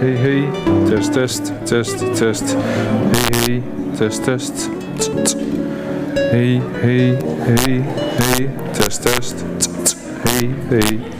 hey, test, test, test, test. Hey, test, test. Hey, test, test. Hey, hey.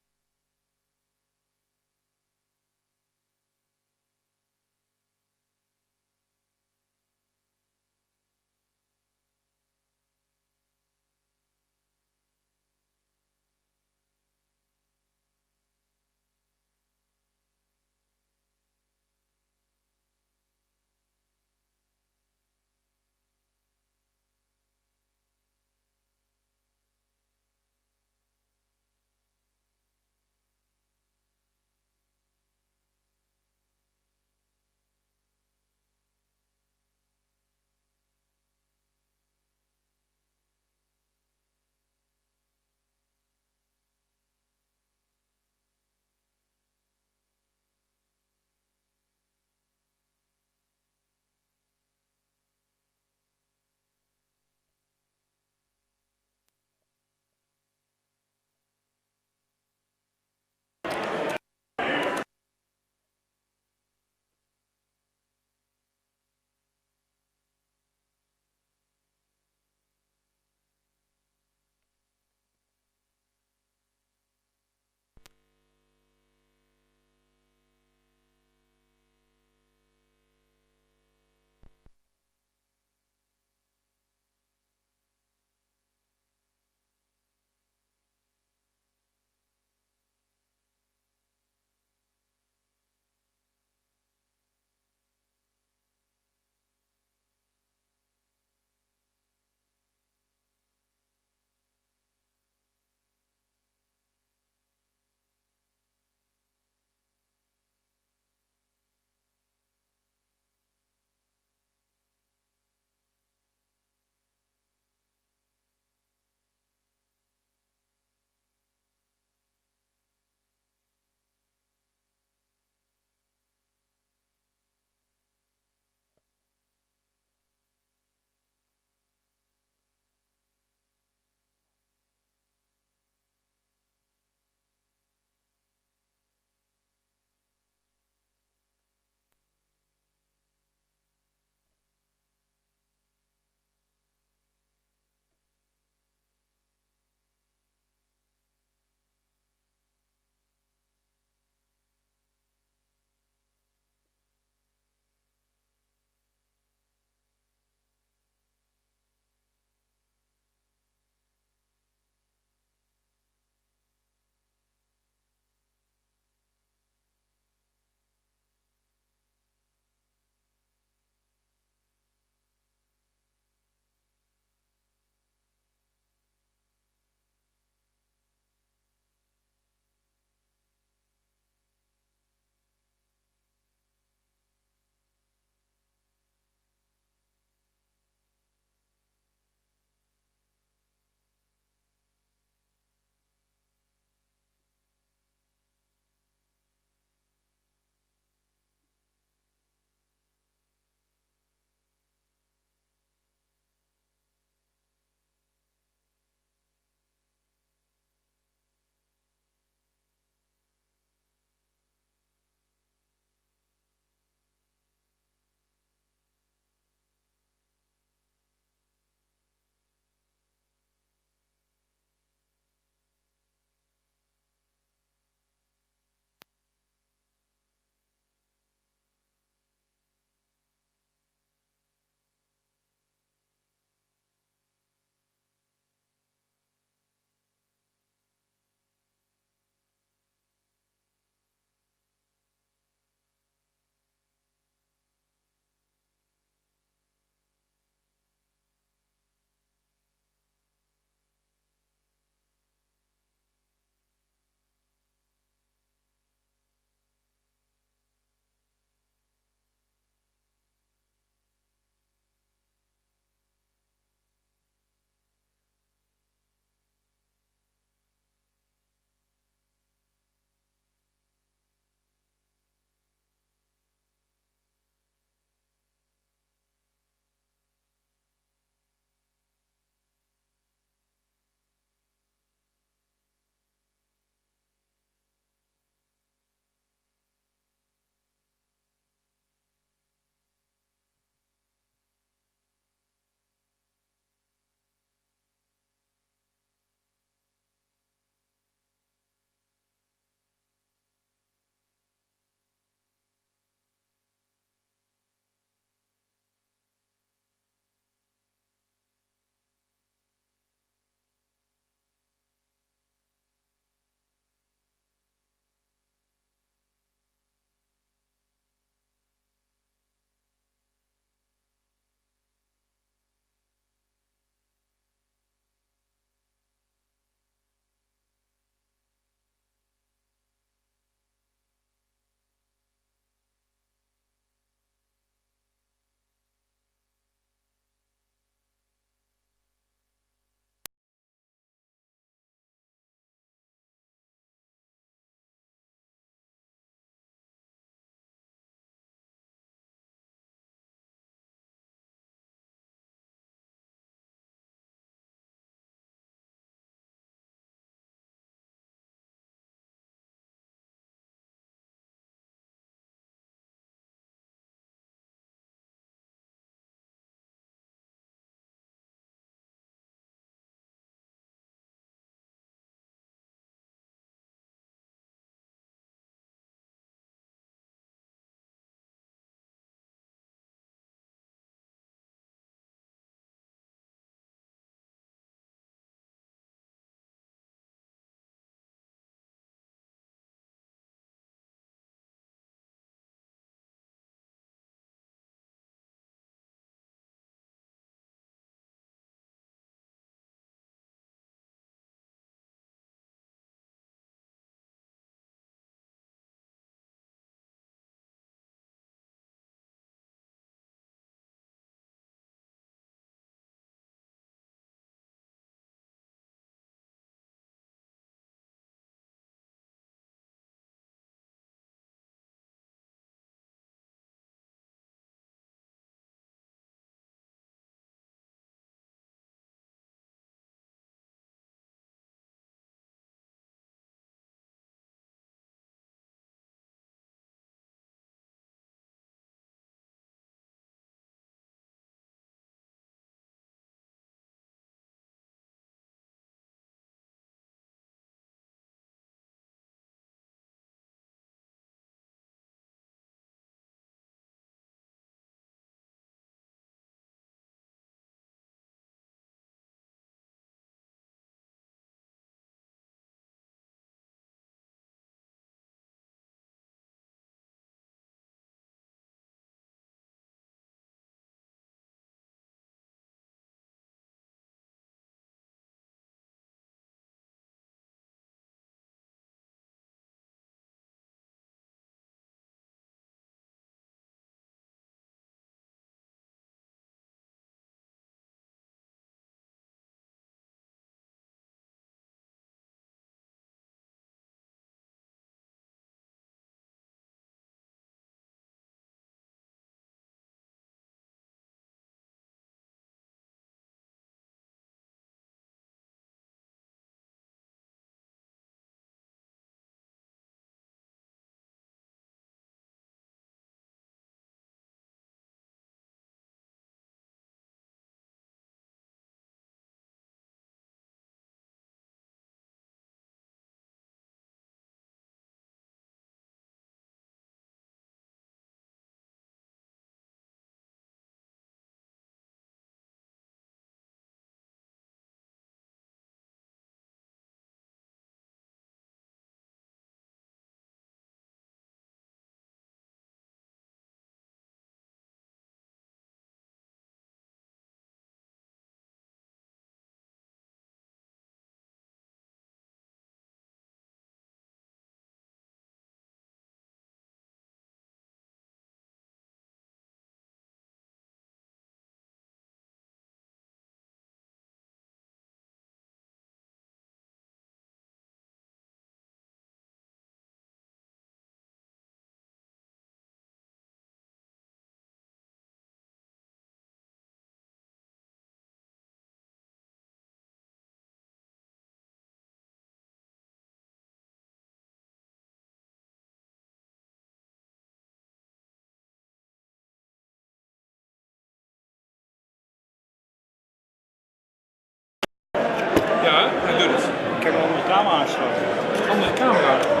raam aangesloten. Andere camera.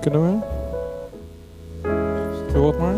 Kunnen we? Doe wat maar.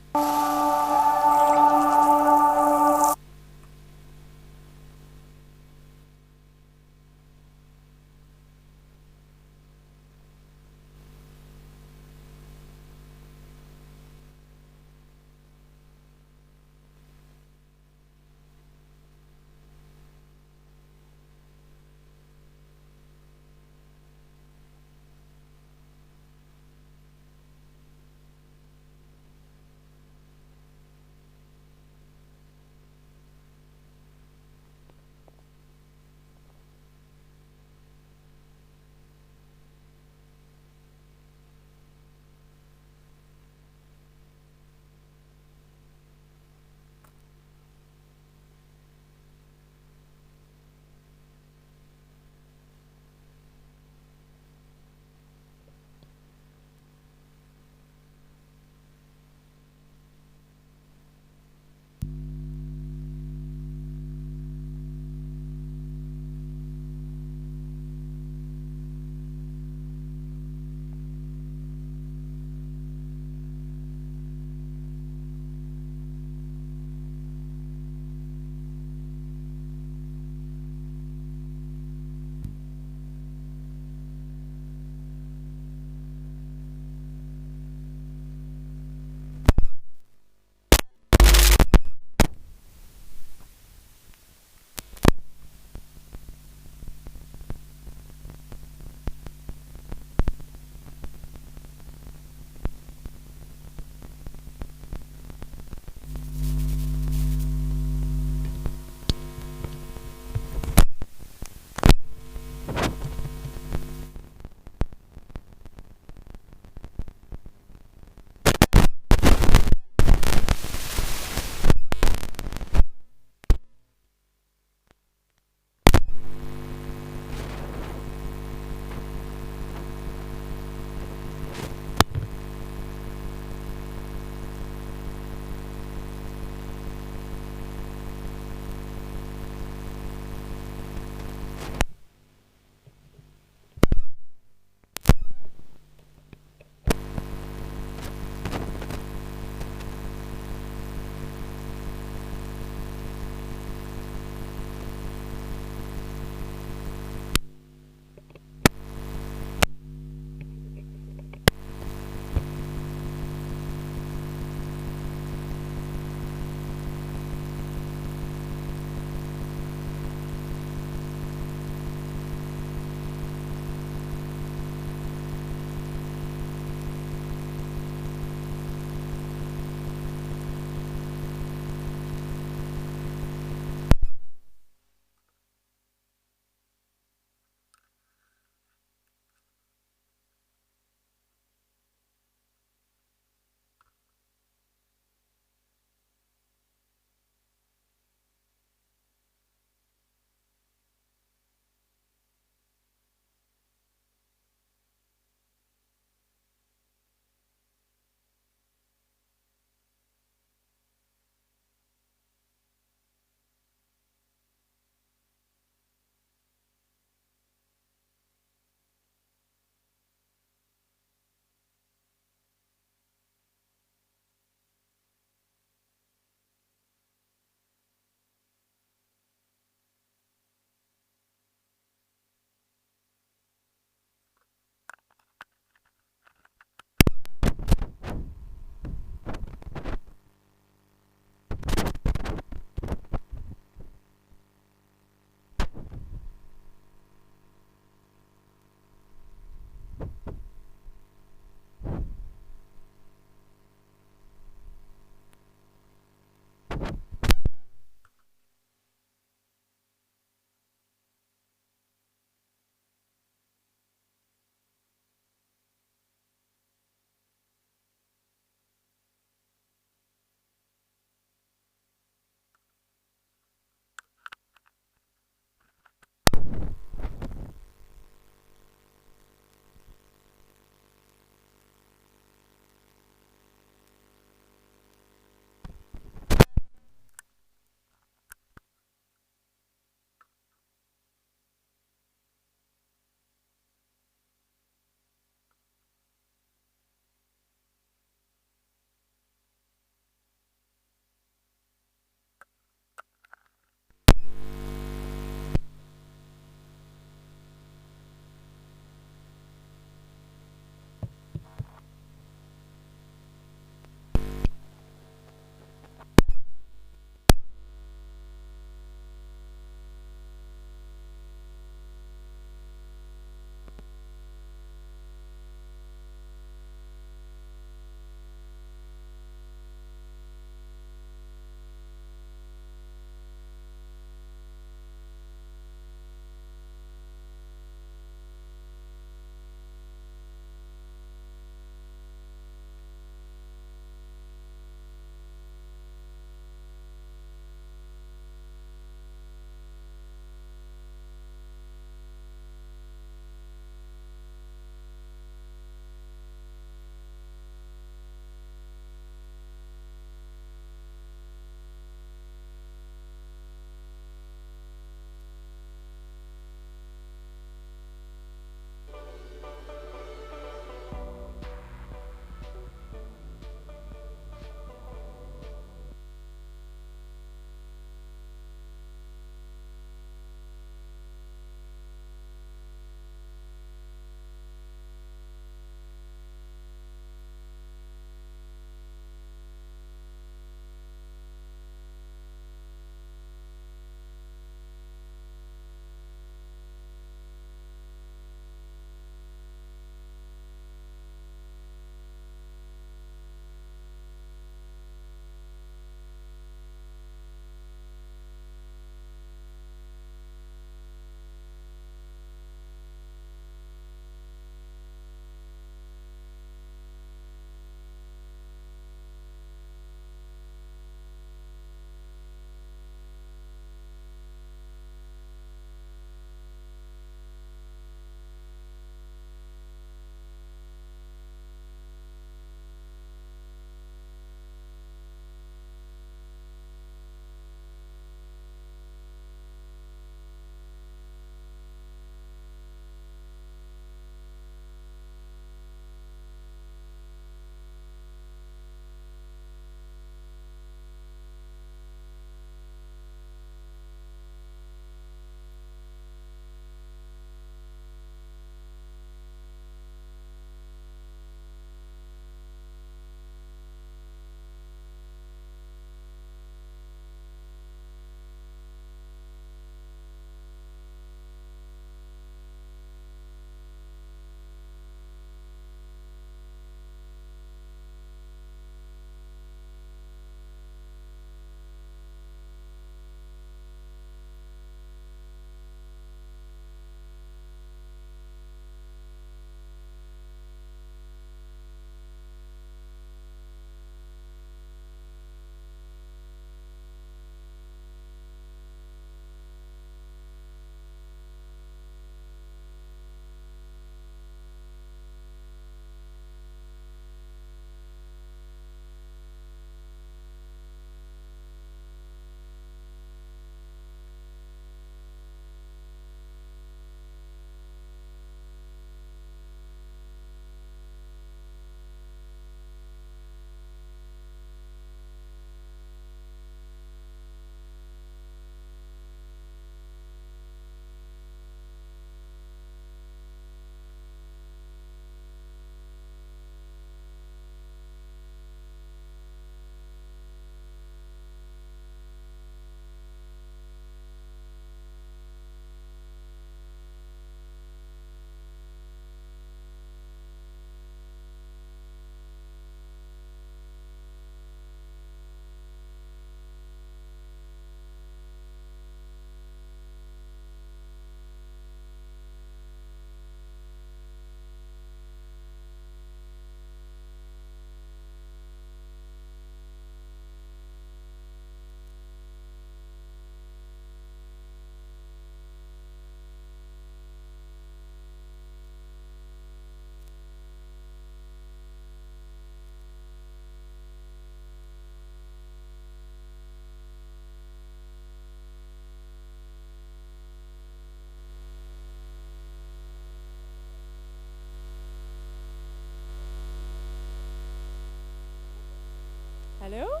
Hello?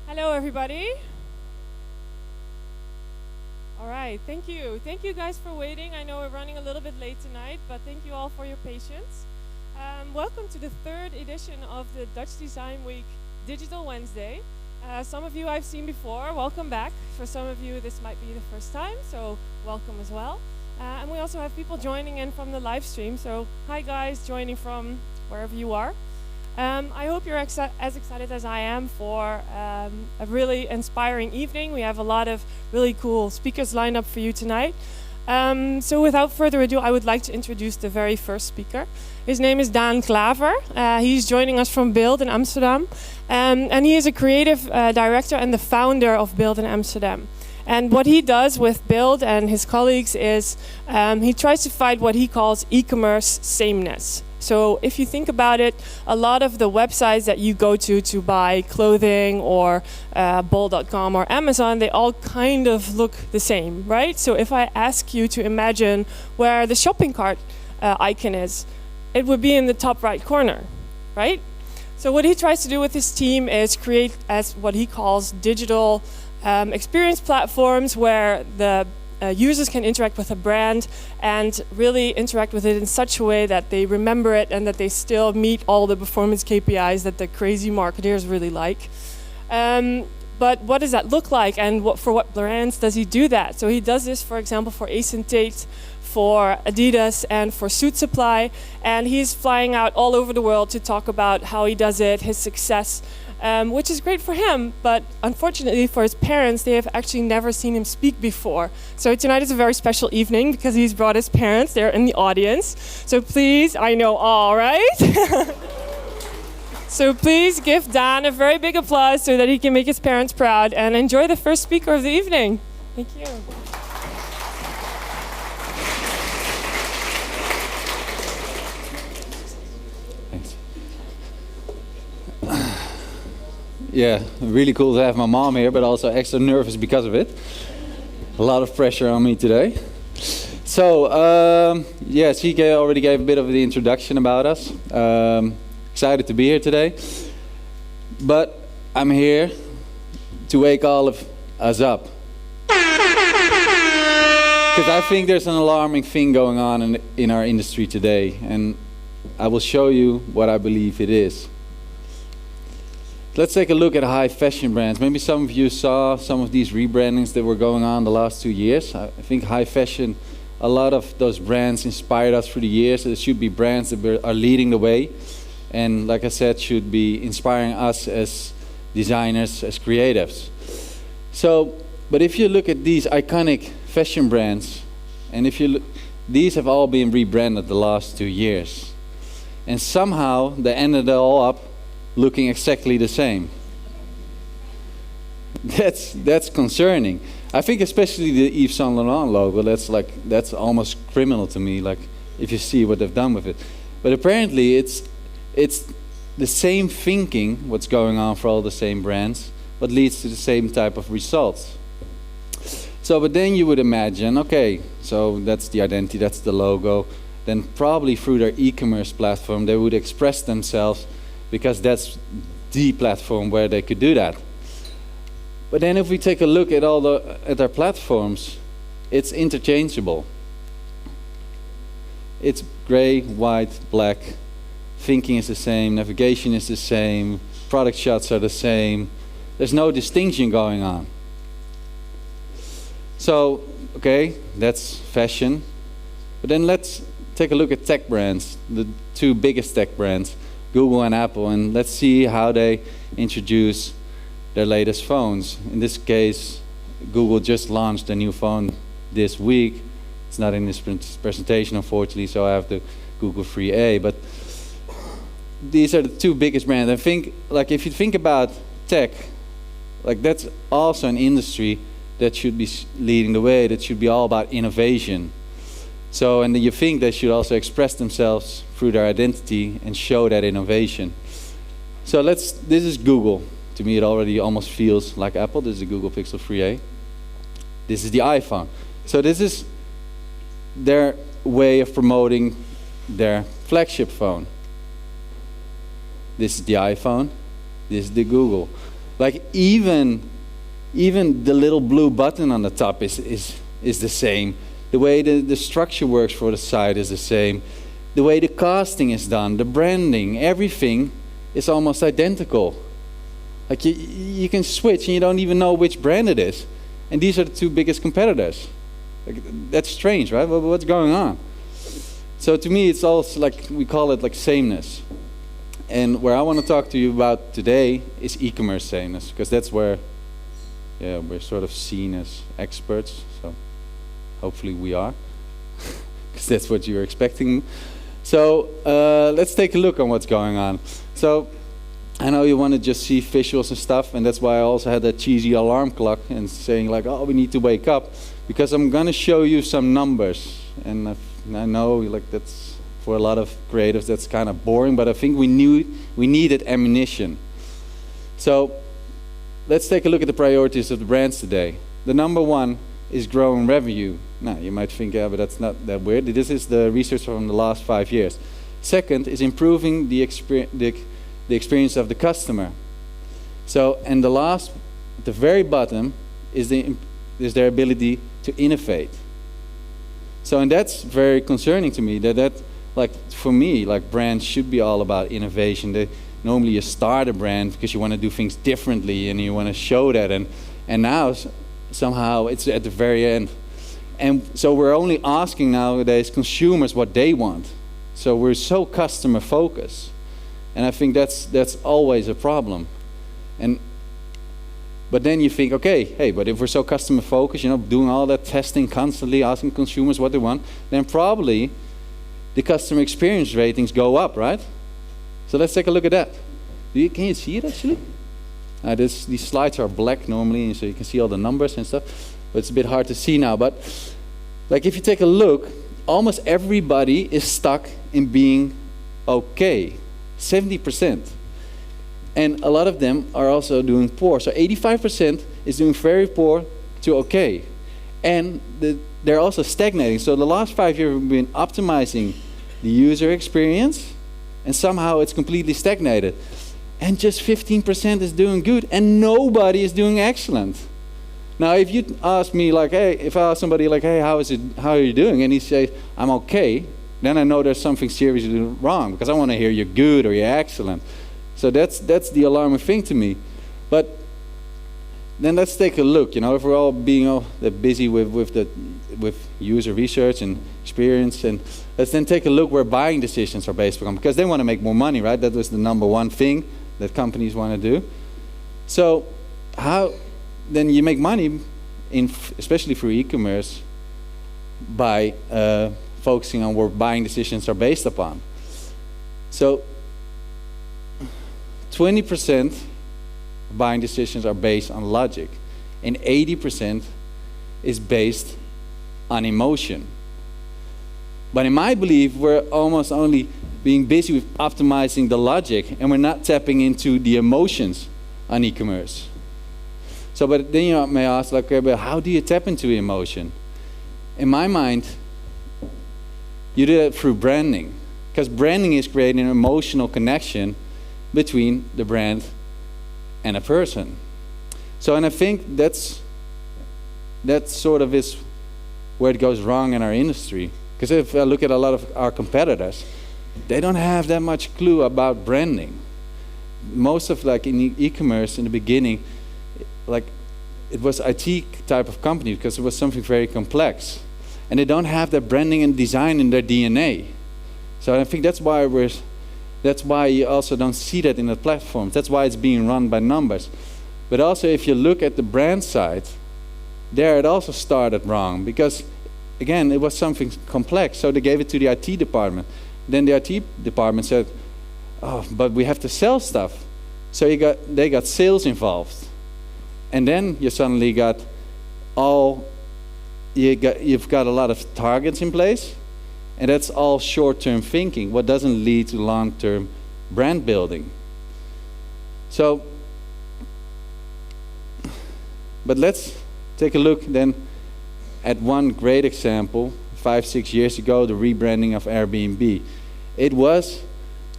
Hello, everybody. All right, thank you. Thank you guys for waiting. I know we're running a little bit late tonight, but thank you all for your patience. Welcome to the third edition of the Dutch Design Week Digital Wednesday. Some of you I've seen before, welcome back. For some of you, this might be the first time, so welcome as well. And we also have people joining in from the live stream, so hi guys, joining from wherever you are. I hope you're as excited as I am for a really inspiring evening. We have a lot of really cool speakers lined up for you tonight. So without further ado, I would like to introduce the very first speaker. His name is Daan Klaver. He's joining us from Build in Amsterdam. And he is a creative director and the founder of Build in Amsterdam. And what he does with Build and his colleagues is he tries to fight what he calls e-commerce sameness. So if you think about it, a lot of the websites that you go to buy clothing or bol.com or Amazon, they all kind of look the same, right? So if I ask you to imagine where the shopping cart icon is, it would be in the top right corner, right? So what he tries to do with his team is create as what he calls digital experience platforms where the users can interact with a brand and really interact with it in such a way that they remember it and that they still meet all the performance KPIs that the crazy marketers really like. But what does that look like, and for what brands does he do that? So he does this, for example, for Ace & Tate, for Adidas, and for Suit Supply, and he's flying out all over the world to talk about how he does it, his success, which is great for him, but unfortunately for his parents, they have actually never seen him speak before. So tonight is a very special evening because he's brought his parents, they're in the audience. So please, I know all, right? So please give Daan a very big applause so that he can make his parents proud and enjoy the first speaker of the evening. Thank you. Yeah, really cool to have my mom here, but also extra nervous because of it. A lot of pressure on me today. So, yes, he already gave a bit of the introduction about us. Excited to be here today. But I'm here to wake all of us up. Because I think there's an alarming thing going on in our industry today. And I will show you what I believe it is. Let's take a look at high fashion brands. Maybe some of you saw some of these rebrandings that were going on the last 2 years. I think high fashion, a lot of those brands inspired us through the years. There should be brands that are leading the way. And like I said, should be inspiring us as designers, as creatives. So, but if you look at these iconic fashion brands, and if you look, these have all been rebranded the last 2 years. And somehow they ended it all up looking exactly the same. That's concerning. I think especially the Yves Saint Laurent logo, that's almost criminal to me, like if you see what they've done with it. But apparently it's the same thinking, what's going on for all the same brands, but leads to the same type of results. So, but then you would imagine, okay, so that's the identity, that's the logo, then probably through their e-commerce platform they would express themselves because that's the platform where they could do that. But then if we take a look at at our platforms, it's interchangeable. It's gray, white, black. Thinking is the same, navigation is the same, product shots are the same. There's no distinction going on. So, okay, that's fashion. But then let's take a look at tech brands, the two biggest tech brands, Google and Apple, and let's see how they introduce their latest phones. In this case, Google just launched a new phone this week. It's not in this presentation, unfortunately, so I have the Google 3A. But these are the two biggest brands. I think, like, if you think about tech, like that's also an industry that should be leading the way. That should be all about innovation. So, and then you think they should also express themselves through their identity and show that innovation. So this is Google. To me, it already almost feels like Apple. This is the Google Pixel 3a. This is the iPhone. So this is their way of promoting their flagship phone. This is the iPhone. This is the Google. Like even the little blue button on the top is the same. The way the structure works for the site is the same. The way the casting is done, the branding, everything is almost identical. Like you can switch and you don't even know which brand it is. And these are the two biggest competitors. Like, that's strange, right? What's going on? So to me, it's also like, we call it like sameness. And where I want to talk to you about today is e-commerce sameness, because that's where we're sort of seen as experts. So hopefully we are, because that's what you're expecting. So let's take a look on what's going on. So I know you want to just see visuals and stuff, and that's why I also had that cheesy alarm clock and saying like, oh, we need to wake up, because I'm going to show you some numbers. And I know like that's, for a lot of creatives, that's kind of boring, but I think we needed ammunition. So let's take a look at the priorities of the brands today. The number one is growing revenue. Now, you might think, yeah, but that's not that weird. This is the research from the last 5 years. Second is improving the experience of the customer. So, and the last, at the very bottom, is their ability to innovate. So, and that's very concerning to me, that like, for me, like, brands should be all about innovation. Normally you start a brand because you want to do things differently and you want to show that, and now somehow it's at the very end. And so we're only asking nowadays consumers what they want. So we're so customer focused. And I think that's always a problem. But then you think, okay, hey, but if we're so customer focused, doing all that testing constantly, asking consumers what they want, then probably the customer experience ratings go up, right? So let's take a look at that. Can you see it actually? These slides are black normally, so you can see all the numbers and stuff, but it's a bit hard to see now. But like, if you take a look, almost everybody is stuck in being okay, 70%. And a lot of them are also doing poor. So 85% is doing very poor to okay. And they're also stagnating. So the last 5 years we've been optimizing the user experience, and somehow it's completely stagnated. And just 15% is doing good, and nobody is doing excellent. Now, if you ask me, like, hey, if I ask somebody, like, hey, how are you doing? And he says, I'm okay, then I know there's something seriously wrong, because I want to hear you're good or you're excellent. So that's the alarming thing to me. But then let's take a look. If we're all being all that busy with user research and experience, and let's then take a look where buying decisions are based on, because they want to make more money, right? That was the number one thing that companies want to do. So how then you make money, especially through e-commerce, by focusing on where buying decisions are based upon. So 20% buying decisions are based on logic, and 80% is based on emotion. But in my belief, we're almost only being busy with optimizing the logic, and we're not tapping into the emotions on e-commerce. So, but then you may ask, like, okay, but how do you tap into emotion? In my mind, you do that through branding, because branding is creating an emotional connection between the brand and a person. So, and I think that sort of is where it goes wrong in our industry. Because if I look at a lot of our competitors, they don't have that much clue about branding. Most of, like, in e-commerce in the beginning, like, it was IT type of company because it was something very complex, and they don't have that branding and design in their DNA. So I think that's why you also don't see that in the platforms. That's why it's being run by numbers. But also, if you look at the brand side, there it also started wrong, because again, it was something complex, so they gave it to the IT department. Then the IT department said, oh, but we have to sell stuff. So they got sales involved. And then you suddenly you've got a lot of targets in place, and that's all short-term thinking, what doesn't lead to long-term brand building. So, but let's take a look then at one great example. 5-6 years ago, the rebranding of Airbnb. It was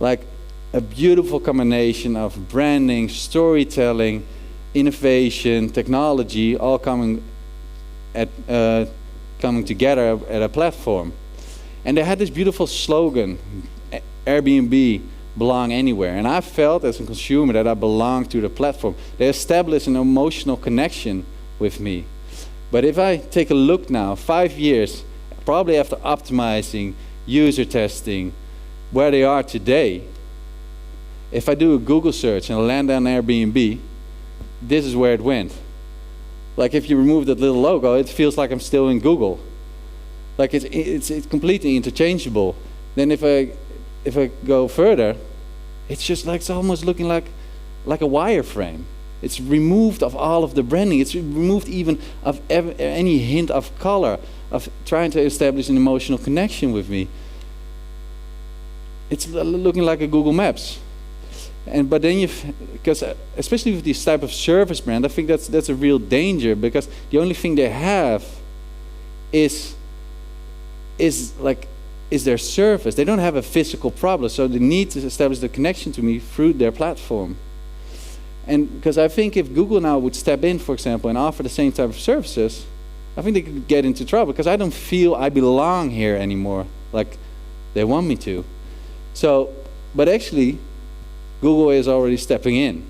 like a beautiful combination of branding, storytelling, innovation, technology, all coming together at a platform. And they had this beautiful slogan, Airbnb, belong anywhere. And I felt as a consumer that I belonged to the platform. They established an emotional connection with me. But if I take a look now, 5 years, probably after optimizing, user testing, where they are today, if I do a Google search and land on Airbnb, this is where it went. Like if you remove that little logo, it feels like I'm still in Google. Like it's completely interchangeable. Then if I go further, it's just like it's almost looking like a wireframe. It's removed of all of the branding. It's removed even of any hint of color, of trying to establish an emotional connection with me. It's looking like a Google Maps. But then because especially with this type of service brand, I think that's a real danger, because the only thing they have is their service. They don't have a physical problem, so they need to establish the connection to me through their platform. And because I think if Google now would step in, for example, and offer the same type of services, I think they could get into trouble, because I don't feel I belong here anymore like they want me to. So, but actually, Google is already stepping in.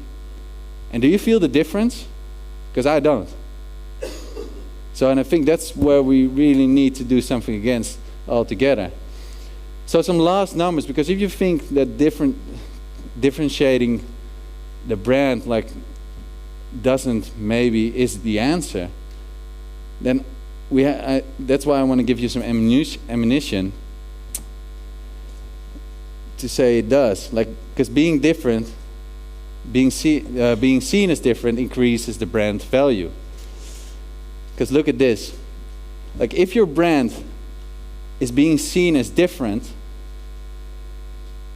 And do you feel the difference? Because I don't. So, and I think that's where we really need to do something against altogether. So some last numbers, because if you think that differentiating the brand like maybe is the answer, then that's why I want to give you some ammunition to say it does. Like, because being different, being seen as different increases the brand value. Because look at this. Like, if your brand is being seen as different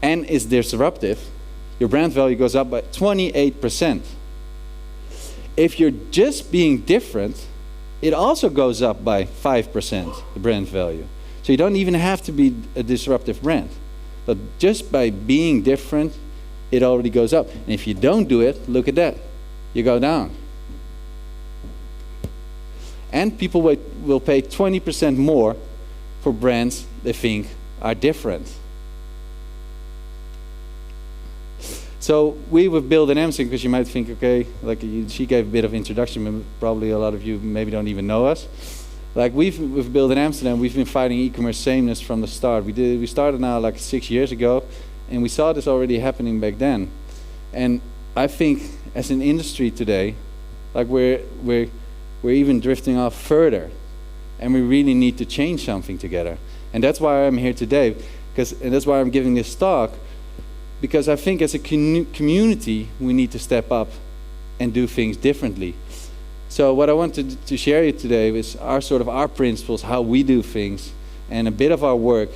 and is disruptive, your brand value goes up by 28%. If you're just being different, it also goes up by 5%, the brand value. So you don't even have to be a disruptive brand. But just by being different, it already goes up. And if you don't do it, look at that. You go down. And people will pay 20% more for brands they think are different. So we with Build in Amsterdam, because you might think, okay, like she gave a bit of introduction, but probably a lot of you maybe don't even know us. Like with Build in Amsterdam, we've been fighting e-commerce sameness from the start. We started now like 6 years ago, and we saw this already happening back then. And I think as an industry today, like we're even drifting off further, and we really need to change something together. And that's why I'm here today, and that's why I'm giving this talk, because I think as a community we need to step up and do things differently. So what I wanted to share you today is our principles, how we do things, and a bit of our work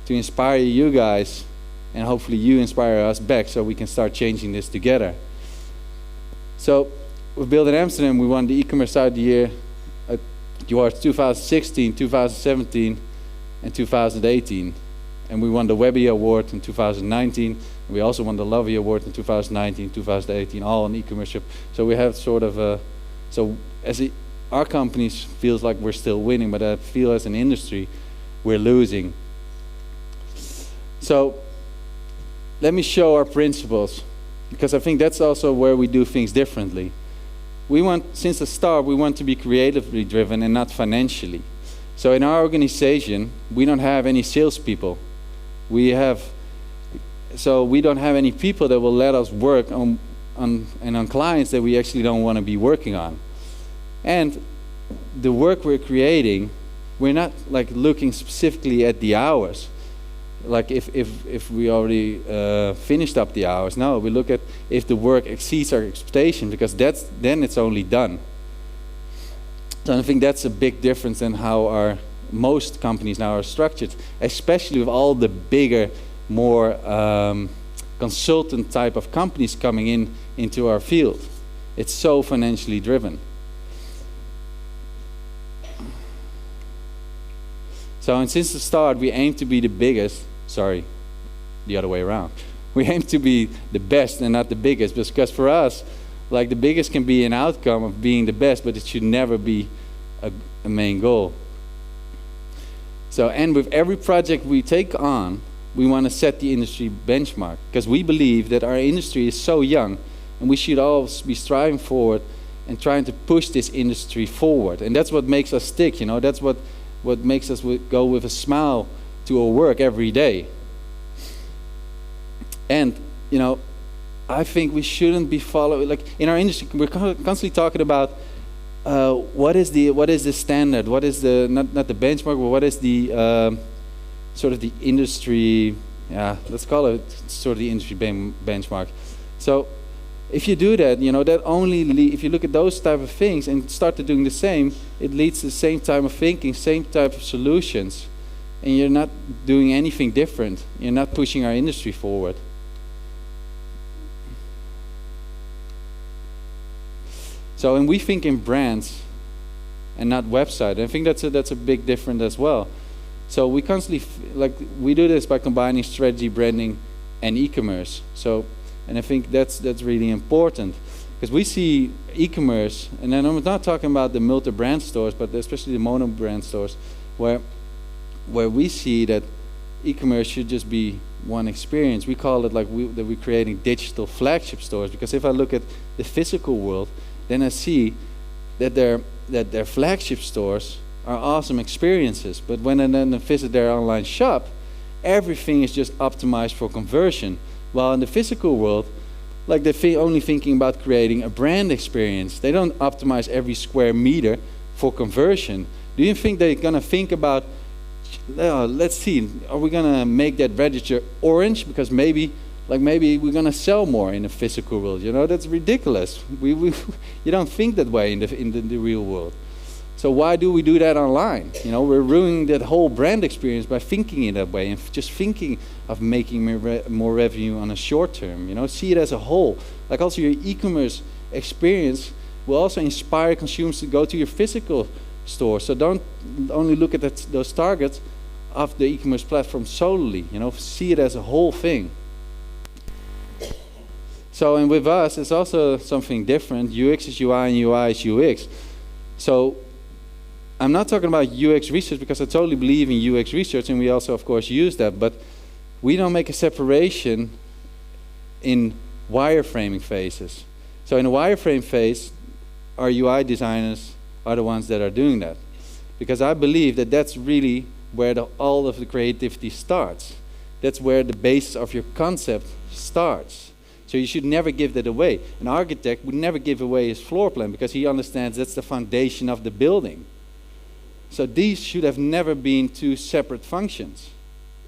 to inspire you guys, and hopefully you inspire us back so we can start changing this together. So with Build in Amsterdam, we won the e-commerce site of the year awards 2016, 2017, and 2018. And we won the Webby Award in 2019. We also won the Lovey Award in 2019, 2018, all on e-commerce. So we have sort of our company feels like we're still winning, but I feel as an industry we're losing. So let me show our principles, because I think that's also where we do things differently. Since the start, we want to be creatively driven and not financially. So in our organization, we don't have any salespeople. We don't have any people that will let us work on clients that we actually don't want to be working on. And the work we're creating, we're not like looking specifically at the hours. Like if we already finished up the hours. No, we look at if the work exceeds our expectation, because then it's only done. So I think that's a big difference in how most companies now are structured, especially with all the bigger, more consultant type of companies coming into our field. It's so financially driven. So, and since the start, we aim to be the biggest. Sorry, the other way around. We aim to be the best and not the biggest, because for us, like, the biggest can be an outcome of being the best, but it should never be a main goal. So, and with every project we take on, we want to set the industry benchmark, because we believe that our industry is so young, and we should always be striving forward and trying to push this industry forward. And that's what makes us stick, you know, that's what makes us go with a smile to our work every day. And, you know, I think we shouldn't be following, like, in our industry, we're constantly talking about what is the standard, what is the, not the benchmark, but what is the sort of the industry, let's call it sort of the industry benchmark. So if you do that, you know, that only if you look at those type of things and start to doing the same, it leads to the same type of thinking, same type of solutions, and you're not doing anything different. You're not pushing our industry forward. So, and we think in brands and not website. I think that's a big difference as well. So we constantly, we do this by combining strategy, branding, and e-commerce. So, and I think that's really important, because we see e-commerce, and then I'm not talking about the multi-brand stores, but especially the mono-brand stores, where we see that e-commerce should just be one experience. We call it that we're creating digital flagship stores, because if I look at the physical world, then I see that their flagship stores are awesome experiences. But when I then visit their online shop, everything is just optimized for conversion. While in the physical world, like, they're only thinking about creating a brand experience. They don't optimize every square meter for conversion. Do you think they're gonna think about, let's see, are we gonna make that register orange because maybe we're gonna sell more in the physical world? You know, that's ridiculous. You don't think that way in the real world. So why do we do that online? You know, we're ruining that whole brand experience by thinking in that way and just thinking of making more revenue on a short term. You know, see it as a whole. Like, also your e-commerce experience will also inspire consumers to go to your physical store. So don't only look at those targets of the e-commerce platform solely. You know, see it as a whole thing. So, and with us, it's also something different. UX is UI and UI is UX. So I'm not talking about UX research, because I totally believe in UX research, and we also, of course, use that, but we don't make a separation in wireframing phases. So in the wireframe phase, our UI designers are the ones that are doing that, because I believe that that's really where all of the creativity starts. That's where the basis of your concept starts. So you should never give that away. An architect would never give away his floor plan, because he understands that's the foundation of the building. So these should have never been two separate functions,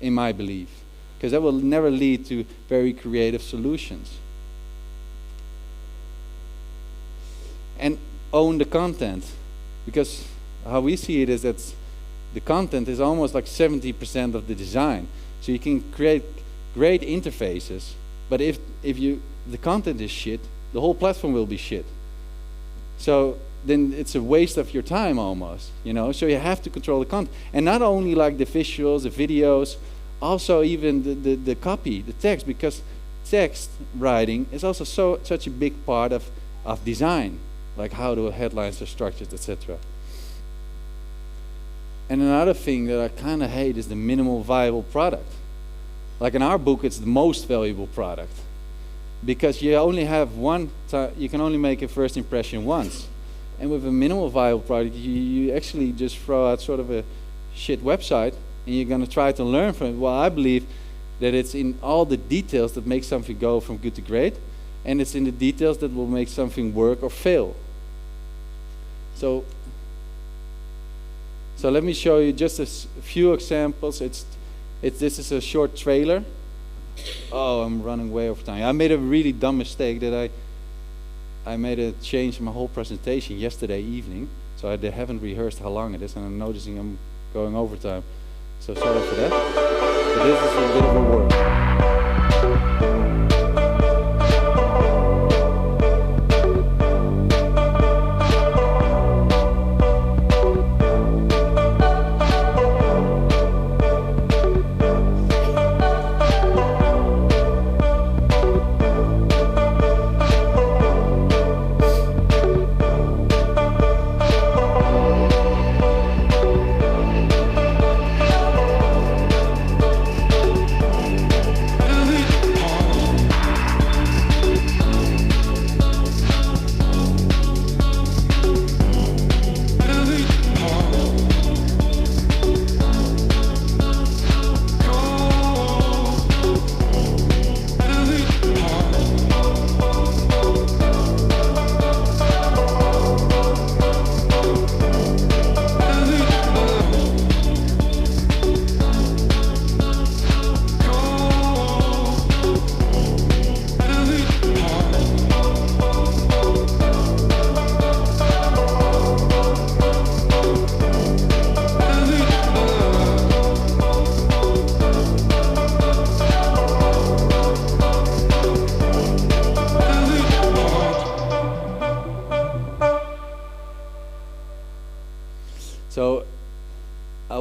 in my belief, because that will never lead to very creative solutions. And own the content, because how we see it is that the content is almost like 70% of the design. So you can create great interfaces, but if the content is shit, the whole platform will be shit. So then it's a waste of your time almost, you know. So you have to control the content, and not only like the visuals, the videos, also even the copy, the text, because text writing is also such a big part of design, like how the headlines are structured, etc. And another thing that I kind of hate is the minimal viable product. Like in our book, it's the most valuable product, because you only have you can only make a first impression once. And with a minimal viable product, you actually just throw out sort of a shit website, and you're going to try to learn from it. Well, I believe that it's in all the details that make something go from good to great, and it's in the details that will make something work or fail. So let me show you just a few examples. This is a short trailer. Oh, I'm running way over time. I made a really dumb mistake that I made a change in my whole presentation yesterday evening. So I haven't rehearsed how long it is, and I'm noticing I'm going over time. So sorry for that. But this is a bit of a work.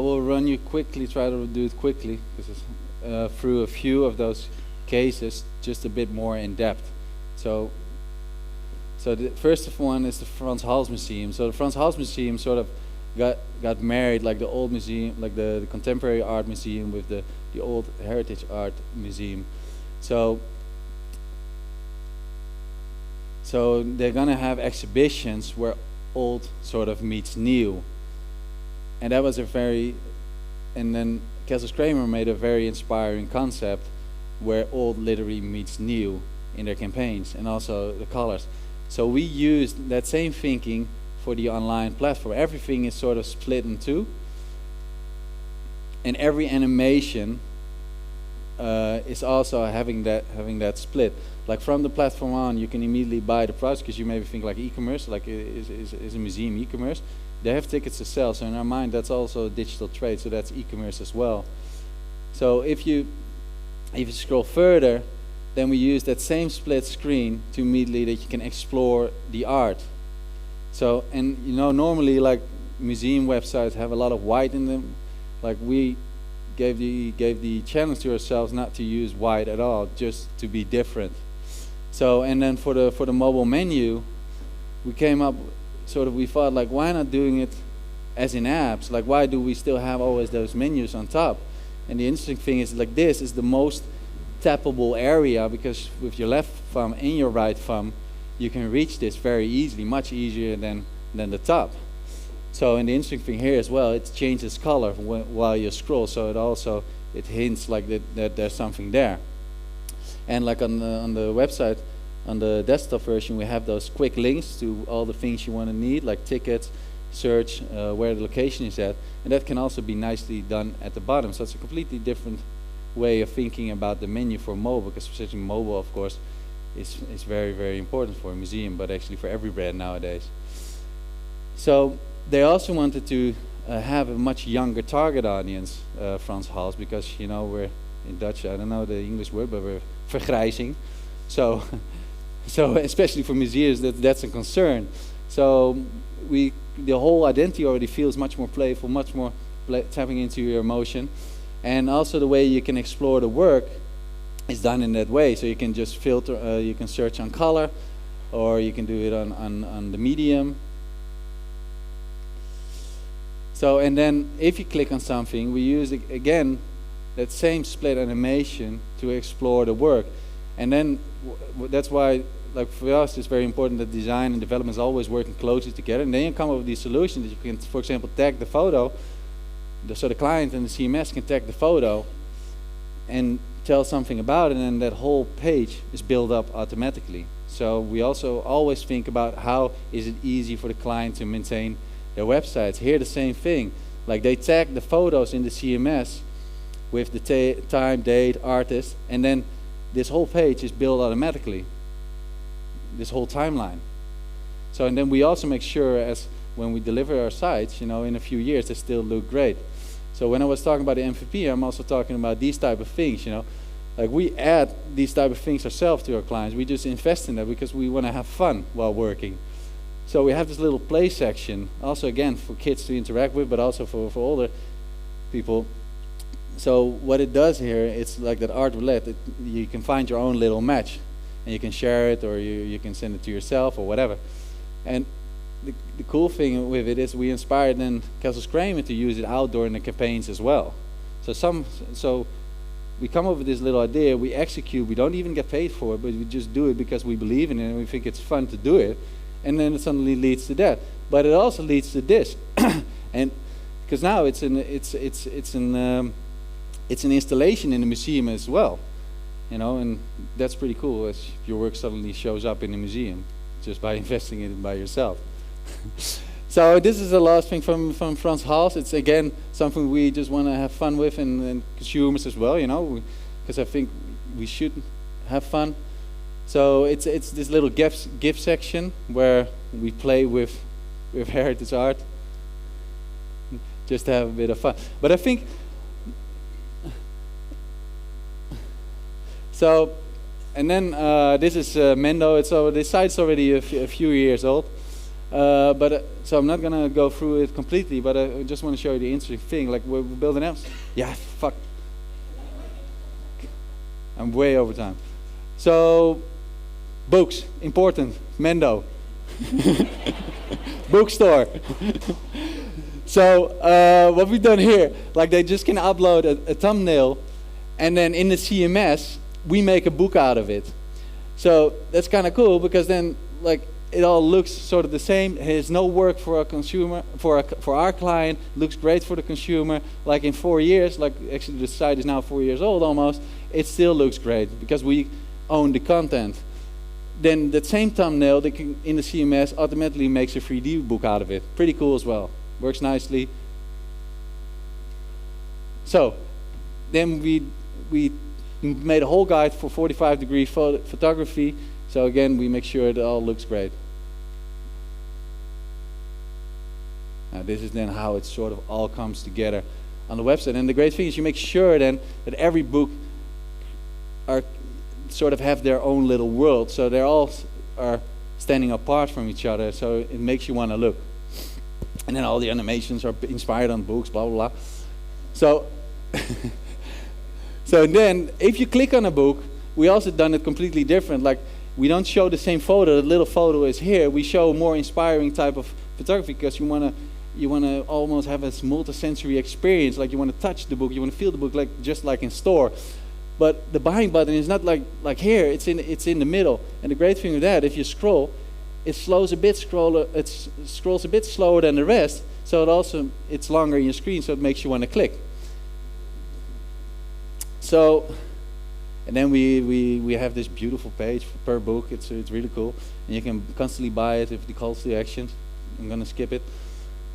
will run you quickly, try to do it quickly, through a few of those cases, just a bit more in depth. So the first one is the Frans Hals Museum. So the Frans Hals Museum sort of got married, like the old museum, like the contemporary art museum with the old heritage art museum. So they're gonna have exhibitions where old sort of meets new, and that was and then Kessels Kramer made a very inspiring concept where old literally meets new in their campaigns, and also the colors. So we used that same thinking for the online platform. Everything is sort of split in two, and every animation is also having that split. Like from the platform on, you can immediately buy the products, because you maybe think like e-commerce, like is a museum e-commerce. They have tickets to sell, so in our mind that's also a digital trade, so that's e-commerce as well. So if you scroll further, then we use that same split screen to immediately that you can explore the art. So, and you know, normally like museum websites have a lot of white in them. Like we gave the challenge to ourselves not to use white at all, just to be different. So, and then for the mobile menu, we came up we thought like, why not doing it as in apps? Like, why do we still have always those menus on top? And the interesting thing is, like, this is the most tappable area, because with your left thumb and your right thumb, you can reach this very easily, much easier than the top. So, and the interesting thing here as well, it changes color while you scroll, so it hints like that there's something there. And like on the website, on the desktop version, we have those quick links to all the things you want to need, like tickets, search, where the location is at, and that can also be nicely done at the bottom. So it's a completely different way of thinking about the menu for mobile, because especially mobile, of course, is very, very important for a museum, but actually for every brand nowadays. So they also wanted to have a much younger target audience, Frans Hals, because, you know, we're in Dutch, I don't know the English word, but we're vergrijzing. So especially for museums, that's a concern. So the whole identity already feels much more playful, much more tapping into your emotion. And also the way you can explore the work is done in that way. So you can just filter, you can search on color, or you can do it on the medium. So, and then if you click on something, we use again that same split animation to explore the work. And then that's why, like, for us, it's very important that design and development is always working closely together. And then you come up with these solutions that you can, for example, tag the photo. So the client and the CMS can tag the photo and tell something about it, and then that whole page is built up automatically. So we also always think about how is it easy for the client to maintain their websites. Here the same thing. Like, they tag the photos in the CMS with the time, date, artist, and then this whole page is built automatically, this whole timeline. So, and then we also make sure, as when we deliver our sites, you know, in a few years they still look great. So when I was talking about the MVP, I'm also talking about these type of things, you know. Like, we add these type of things ourselves to our clients. We just invest in that because we want to have fun while working. So we have this little play section, also again for kids to interact with, but also for older people. So what it does here, it's like that art roulette. You can find your own little match, and you can share it, or you can send it to yourself, or whatever. And the cool thing with it is we inspired then Kessels Kramer to use it outdoor in the campaigns as well. So we come up with this little idea, we execute, we don't even get paid for it, but we just do it because we believe in it and we think it's fun to do it, and then it suddenly leads to that. But it also leads to this, and because now it's an installation in the museum as well, you know, and that's pretty cool, as your work suddenly shows up in the museum just by investing in it by yourself. So this is the last thing from Frans Hals. It's again something we just want to have fun with, and consumers as well, you know, because I think we should have fun. So it's this little gift section where we play with heritage art, just to have a bit of fun. But I think so. And then this is Mendo. This site's already a few years old. So I'm not gonna go through it completely, but I just want to show you the interesting thing. Like we're building apps. Yeah, fuck. I'm way over time. So, books, important. Mendo. Bookstore. So what we've done here, like they just can upload a thumbnail, and then in the CMS we make a book out of it. So that's kind of cool because then like it all looks sort of the same. There's no work for a consumer, for our client. Looks great for the consumer. Like in 4 years, like actually the site is now 4 years old almost. It still looks great because we own the content. Then that same thumbnail in the CMS automatically makes a 3D book out of it. Pretty cool as well. Works nicely. So then we made a whole guide for 45-degree photography. So again, we make sure it all looks great. Now this is then how it sort of all comes together on the website. And the great thing is you make sure then that every book sort of have their own little world. So they all are standing apart from each other. So it makes you want to look. And then all the animations are inspired on books, blah, blah, blah. So, so then if you click on a book, we also done it completely different. Like we don't show the same photo, the little photo is here. We show more inspiring type of photography because you want to almost have this multi-sensory experience. Like you want to touch the book, you want to feel the book, like just like in store. But the buying button is not like here. It's in the middle. And the great thing with that, if you scroll, it scrolls a bit slower than the rest. So it's longer in your screen, so it makes you want to click. So, and then we have this beautiful page per book. It's really cool, and you can constantly buy it if the calls to action. I'm gonna skip it.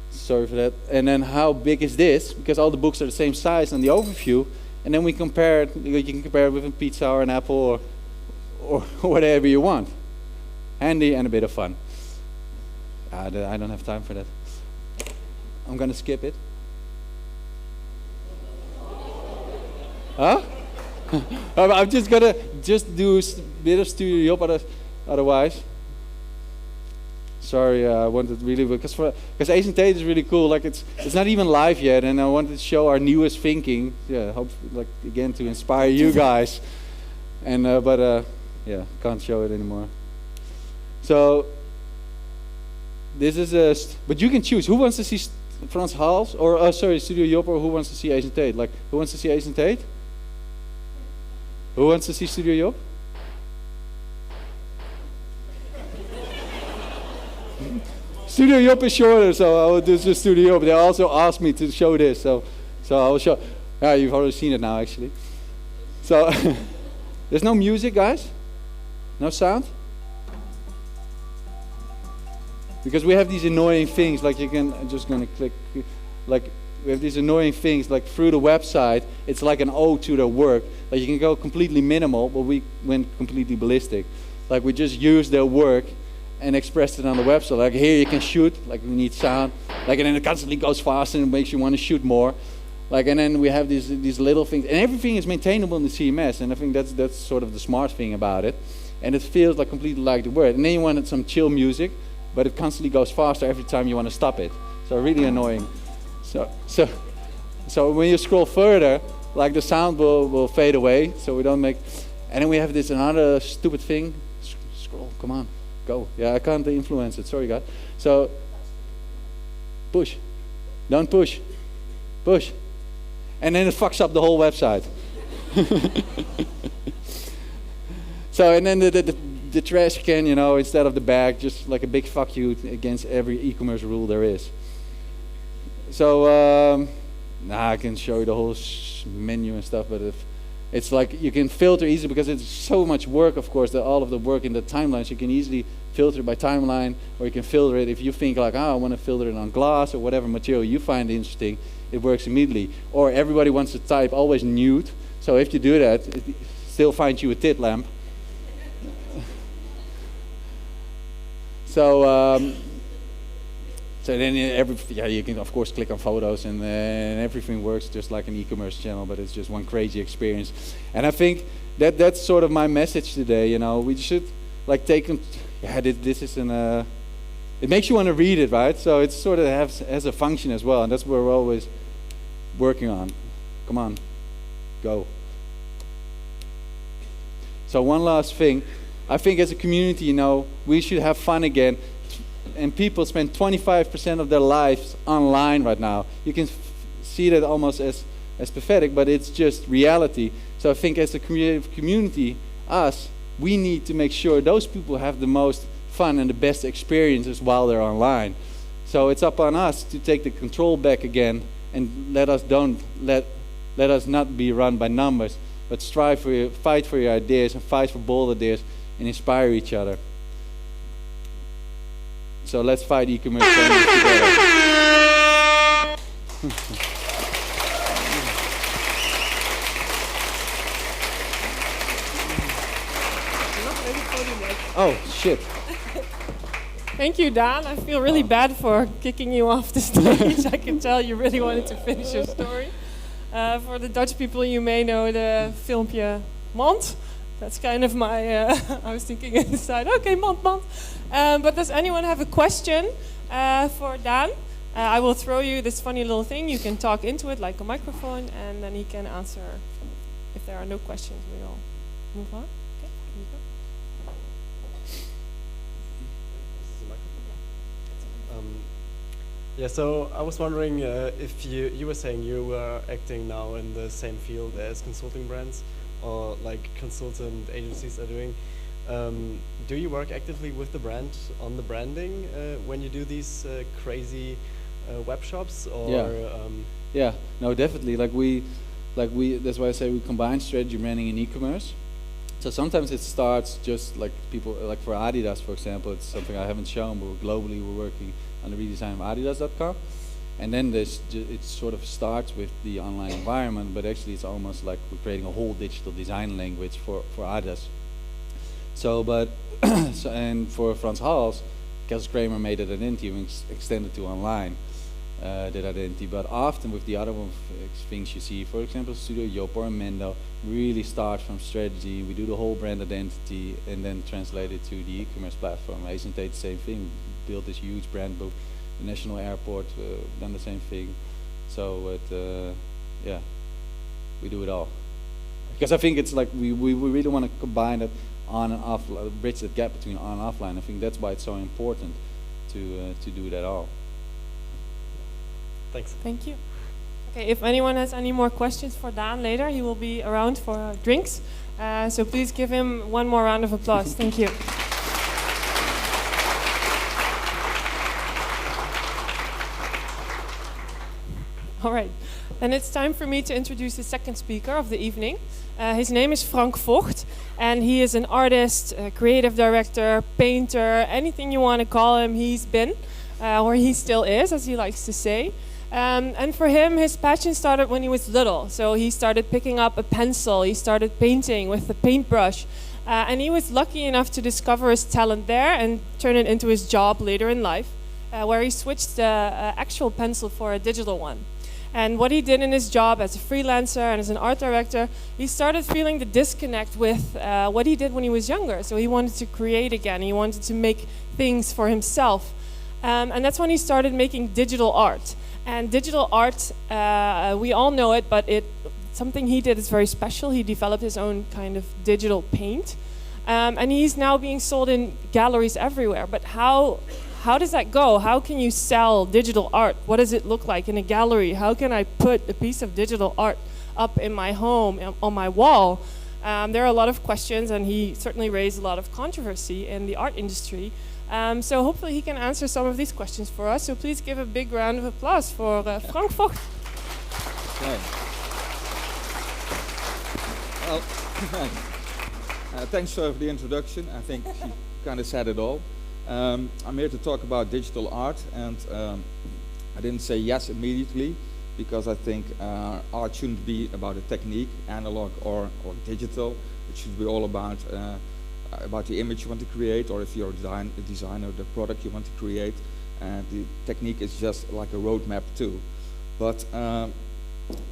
Sorry for that. And then how big is this? Because all the books are the same size on the overview. And then we compare it. You can compare it with a pizza or an apple or whatever you want. Handy and a bit of fun. I don't have time for that. I'm gonna skip it. Huh? I'm just gonna do a bit of Studio Job, otherwise. Sorry, I wanted really because Asian Tate is really cool. Like it's not even live yet, and I wanted to show our newest thinking. Yeah, hope like again to inspire you guys. And yeah, can't show it anymore. So this is but you can choose. Who wants to see Frans Hals or Studio Job, or who wants to see Asian Tate? Like who wants to see Asian Tate? Who wants to see Studio Job? Studio Job is shorter, so I will do just Studio Job. They also asked me to show this, so I will show. Yeah, you've already seen it now, actually. So there's no music, guys. No sound. Because we have these annoying things, like I'm just gonna click, like we have these annoying things, like through the website, it's like an ode to their work. Like you can go completely minimal, but we went completely ballistic. Like we just used their work and expressed it on the website. Like here you can shoot, like we need sound, like and then it constantly goes faster and it makes you want to shoot more. Like and then we have these little things, and everything is maintainable in the CMS, and I think that's sort of the smart thing about it. And it feels like completely like the word. And then you wanted some chill music, but it constantly goes faster every time you want to stop it. So really annoying. So when you scroll further, like the sound will fade away, so we don't make. And then we have this another stupid thing. Scroll, come on, go. Yeah, I can't influence it. Sorry, guys. So push, don't push, push, and then it fucks up the whole website. So and then the trash can, you know, instead of the bag, just like a big fuck you against every e-commerce rule there is. So I can show you the whole menu and stuff, but it's like you can filter easily because it's so much work, of course, that all of the work in the timelines, you can easily filter by timeline, or you can filter it if you think like, I want to filter it on glass or whatever material you find interesting, it works immediately. Or everybody wants to type always nude, so if you do that, it still finds you a tit lamp. So then you can of course click on photos and everything works just like an e-commerce channel, but it's just one crazy experience. And I think that's sort of my message today. You know, we should like take. Yeah, this is an it makes you want to read it, right? So it sort of has a function as well, and that's what we're always working on. Come on, go. So one last thing, I think as a community, you know, we should have fun again. And people spend 25% of their lives online right now. You can see that almost as pathetic, but it's just reality. So I think as a community, we need to make sure those people have the most fun and the best experiences while they're online. So it's up on us to take the control back again and let us not be run by numbers, but fight for your ideas and fight for bold ideas and inspire each other. So let's fight e-commerce together. Oh, shit. Thank you, Dan. I feel really bad for kicking you off the stage. I can tell you really wanted to finish your story. For the Dutch people, you may know the filmpje Mand. That's kind of my, I was thinking inside, okay, Mand. But does anyone have a question for Dan? I will throw you this funny little thing. You can talk into it like a microphone, and then he can answer. If there are no questions, we'll move on. Okay, here you go. Yeah, so I was wondering if you were saying you were acting now in the same field as consulting brands or like consultant agencies are doing. Do you work actively with the brand on the branding when you do these crazy web shops? Or yeah, no, definitely. That's why I say we combine strategy, branding, and e-commerce. So sometimes it starts just like people, like for Adidas, for example, it's something I haven't shown, but globally we're working on the redesign of Adidas.com. And then it sort of starts with the online environment, but actually it's almost like we're creating a whole digital design language for Adidas. So, and for Frans Hals, Kelsey Kramer made that identity and extended to online, that identity. But often with the other things you see, for example, Studio Job or Mendo, really start from strategy. We do the whole brand identity and then translate it to the e-commerce platform. Acentate the same thing. Built this huge brand book. The National Airport done the same thing. So yeah, we do it all. Because I think it's like we really want to combine it on and off, bridge that gap between on and offline. I think that's why it's so important to do that all. Thanks. Thank you. Okay, if anyone has any more questions for Dan later, he will be around for drinks. So please give him one more round of applause. Thank you. All right, then it's time for me to introduce the second speaker of the evening. His name is Frank Vogt, and he is an artist, a creative director, painter, anything you want to call him, he's been, or he still is, as he likes to say. And for him, his passion started when he was little. So he started picking up a pencil, he started painting with a paintbrush, and he was lucky enough to discover his talent there and turn it into his job later in life, where he switched the actual pencil for a digital one. And what he did in his job as a freelancer and as an art director, he started feeling the disconnect with what he did when he was younger. So he wanted to create again. He wanted to make things for himself. And that's when he started making digital art. And digital art, we all know it, but something he did is very special. He developed his own kind of digital paint. And he's now being sold in galleries everywhere. But how does that go? How can you sell digital art? What does it look like in a gallery? How can I put a piece of digital art up in my home, on my wall? There are a lot of questions, and he certainly raised a lot of controversy in the art industry. So hopefully he can answer some of these questions for us. So please give a big round of applause for Frank Vogt. Okay. Well, thanks for the introduction. I think she kind of said it all. I'm here to talk about digital art, and I didn't say yes immediately because I think art shouldn't be about a technique, analog or digital. It should be all about the image you want to create, or if you're a designer, the product you want to create. And the technique is just like a roadmap too. But I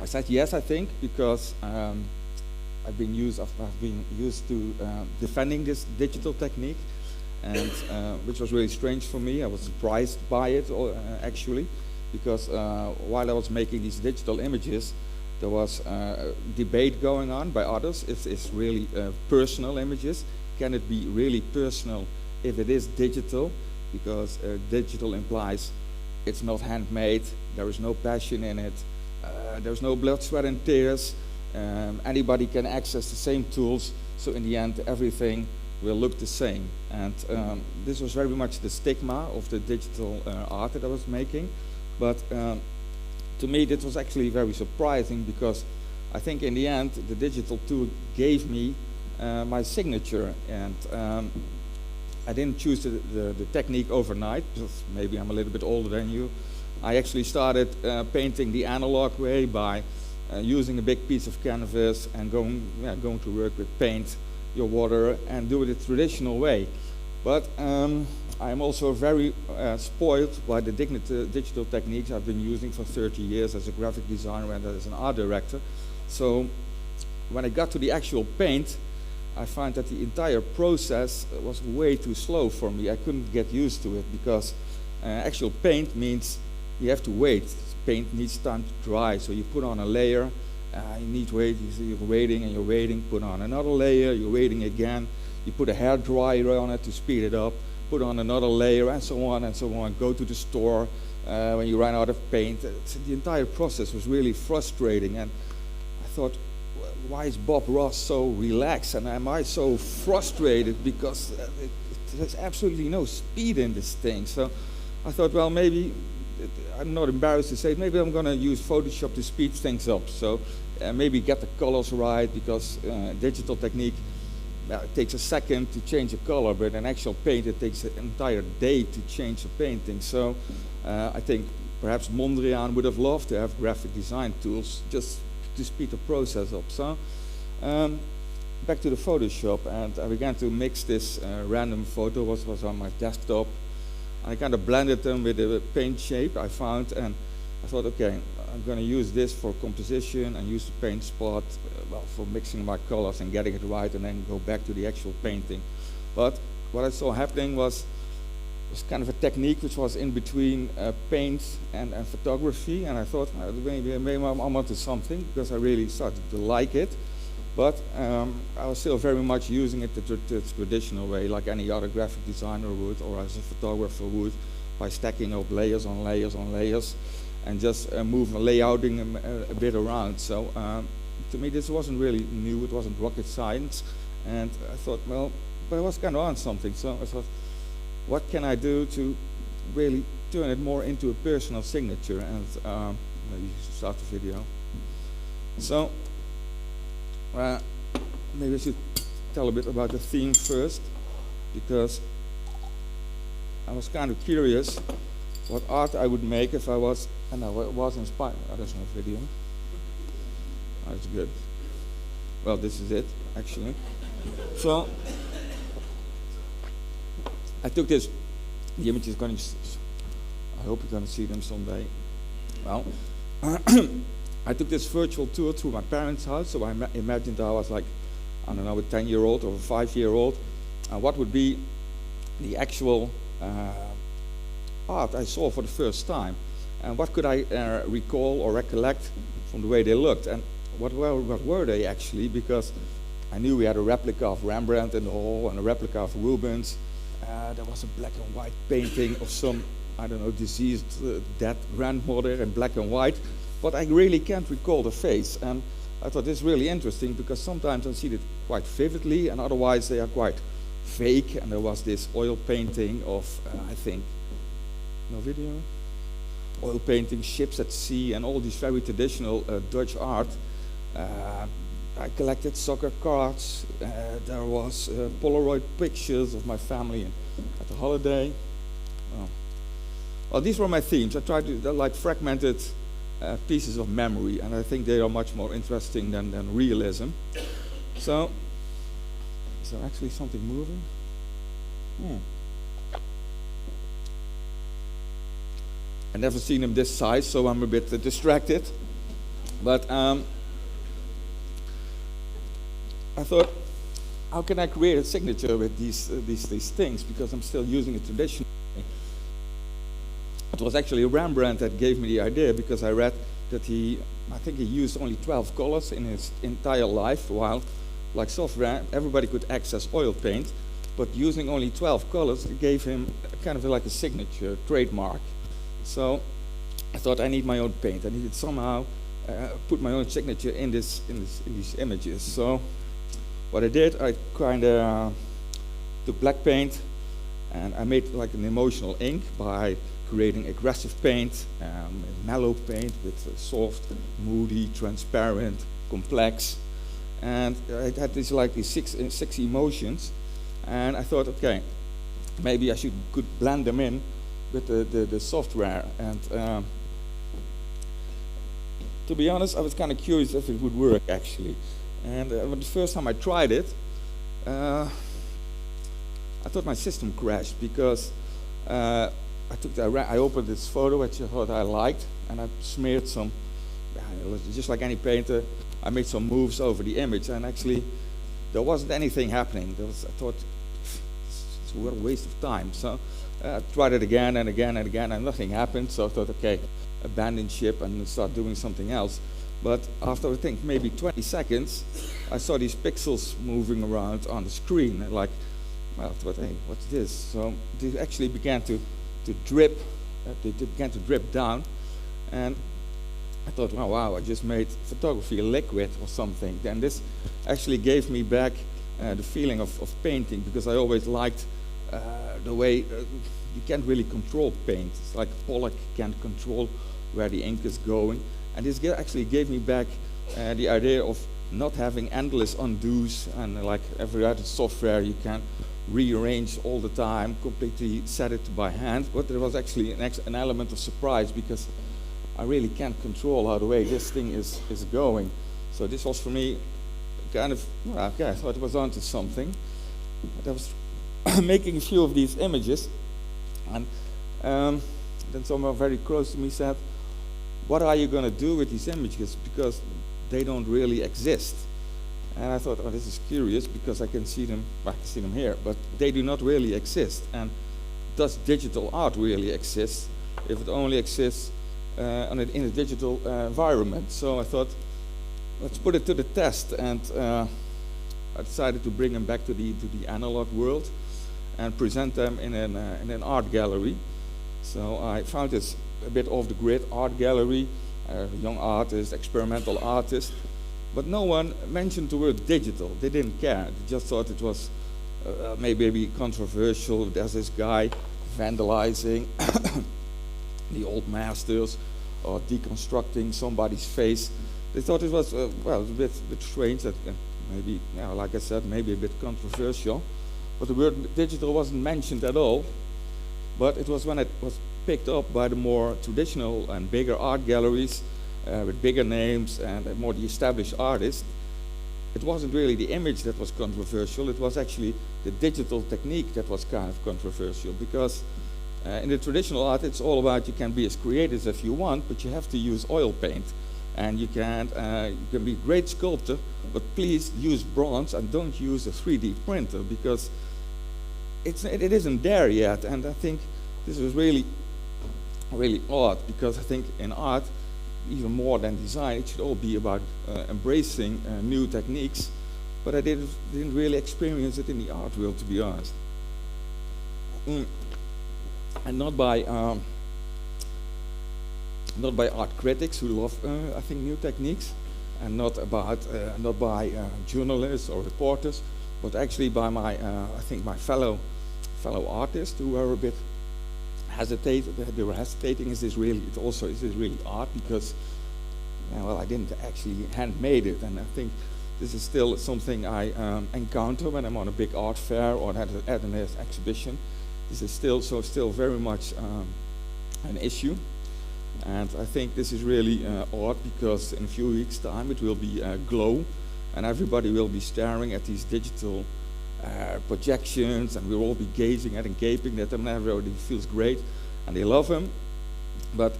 said yes, I think, because I've been used to defending this digital technique. and which was really strange for me. I was surprised by it actually, because while I was making these digital images, there was debate going on by others. It's really personal images. Can it be really personal if it is digital? Because digital implies it's not handmade, there is no passion in it, there's no blood, sweat and tears. Anybody can access the same tools, so in the end everything will look the same. And this was very much the stigma of the digital art that I was making. But to me this was actually very surprising, because I think in the end the digital tool gave me my signature. And I didn't choose the technique overnight, because maybe I'm a little bit older than you. I actually started painting the analog way by using a big piece of canvas and going to work with paint, your water, and do it the traditional way. But I'm also very spoiled by the digital techniques I've been using for 30 years as a graphic designer and as an art director. So when I got to the actual paint, I found that the entire process was way too slow for me. I couldn't get used to it, because actual paint means you have to wait. Paint needs time to dry, so you put on a layer, you need to wait, you're waiting and you're waiting, put on another layer, you're waiting again, you put a hair dryer on it to speed it up, put on another layer, and so on and so on. Go to the store when you run out of paint. The entire process was really frustrating, and I thought, why is Bob Ross so relaxed and am I so frustrated, because there's absolutely no speed in this thing. So I thought, well, maybe, I'm not embarrassed to say, maybe I'm going to use Photoshop to speed things up. So maybe get the colors right, because digital technique, it takes a second to change a color, but in actual paint it takes an entire day to change a painting. So I think perhaps Mondrian would have loved to have graphic design tools just to speed the process up. So back to the Photoshop, and I began to mix this random photo, what was on my desktop. I kind of blended them with the paint shape I found, and I thought, okay, I'm going to use this for composition and use the paint spot for mixing my colors and getting it right, and then go back to the actual painting. But what I saw happening was kind of a technique which was in between paint and photography, and I thought, maybe I'm onto something, because I really started to like it. But I was still very much using it the traditional way, like any other graphic designer would, or as a photographer would, by stacking up layers on layers on layers, and just layouting a bit around. So to me this wasn't really new, it wasn't rocket science, and I thought, well, but I was kind of on something. So I thought, what can I do to really turn it more into a personal signature? And maybe start the video. So maybe I should tell a bit about the theme first, because I was kind of curious what art I would make if I was, and I was inspired. Oh, there's no video. Oh, that's good. Well, this is it, actually. So I took this, the image is going to, I hope you're going to see them someday. Well, I took this virtual tour through my parents' house, so I imagined I was like, I don't know, a 10-year-old or a 5-year-old, and what would be the actual art I saw for the first time, and what could I recall or recollect from the way they looked, and what were they actually, because I knew we had a replica of Rembrandt in the hall and a replica of Rubens. There was a black and white painting of some, I don't know, deceased dead grandmother in black and white, but I really can't recall the face. And I thought this is really interesting, because sometimes I see it quite vividly, and otherwise they are quite fake. And there was this oil painting of, I think, no video? Oil painting, ships at sea, and all these very traditional Dutch art. I collected soccer cards. There was Polaroid pictures of my family at a holiday. Well, these were my themes. I tried to, they're like fragmented pieces of memory, and I think they are much more interesting than realism. So, is there actually something moving? I've never seen them this size, so I'm a bit distracted. But I thought how can I create a signature with these things, because I'm still using it traditionally. It was actually Rembrandt that gave me the idea, because I read that I think he used only 12 colors in his entire life, while like software, everybody could access oil paint, but using only 12 colors gave him kind of like a signature, trademark. So I thought I need my own paint. I needed somehow put my own signature in these images. So what I did, I kind of took black paint, and I made like an emotional ink by creating aggressive paint, mellow paint with soft, moody, transparent, complex. And I had these six emotions, and I thought, okay, maybe I could blend them in with the software. And to be honest, I was kind of curious if it would work actually. And the first time I tried it, I thought my system crashed, because I opened this photo which I thought I liked, and I smeared some, just like any painter, I made some moves over the image, and actually there wasn't anything happening. I thought, what a waste of time. So I tried it again and again and again, and nothing happened. So I thought, okay, abandon ship and start doing something else. But after I think maybe 20 seconds, I saw these pixels moving around on the screen, and well, I thought, hey, what's this? So they actually began to drip. They began to drip down, and I thought, wow, I just made photography a liquid or something. Then this actually gave me back the feeling of painting, because I always liked the way you can't really control paint. It's like Pollock can't control where the ink is going. And this actually gave me back the idea of not having endless undos, and like every other software you can rearrange all the time, completely set it by hand. But there was actually an element of surprise, because I really can't control how the way this thing is going. So this was for me kind of, okay, I thought it was onto something. But I was making a few of these images, and then someone very close to me said, what are you going to do with these images, because they don't really exist? And I thought, oh, this is curious, because I can see them here, but they do not really exist. And does digital art really exist if it only exists in a digital environment? So I thought, let's put it to the test, and I decided to bring them back to the analog world and present them in an art gallery. So I found this a bit off the grid art gallery, young artists, experimental artists, but no one mentioned the word digital. They didn't care. They just thought it was maybe controversial. There's this guy vandalizing the old masters, or deconstructing somebody's face. They thought it was a bit strange, that maybe, like I said, maybe a bit controversial. But the word digital wasn't mentioned at all. But it was when it was picked up by the more traditional and bigger art galleries with bigger names and more the established artists. It wasn't really the image that was controversial. It was actually the digital technique that was kind of controversial, because in the traditional art, it's all about you can be as creative as you want, but you have to use oil paint. And you can be a great sculptor, but please use bronze and don't use a 3D printer, because it isn't there yet. And I think this was really, really odd, because I think in art, even more than design, it should all be about embracing new techniques. But I didn't really experience it in the art world, to be honest. And not by art critics who love, I think, new techniques, and not by journalists or reporters, but actually by I think my fellow artists who were a bit hesitated. They were hesitating: is this really art? Because I didn't actually handmade it, and I think this is still something I encounter when I'm on a big art fair or at an exhibition. This is still very much an issue. And I think this is really odd, because in a few weeks' time it will be Glow, and everybody will be staring at these digital projections, and we'll all be gazing at and gaping at them, and everybody feels great, and they love them. But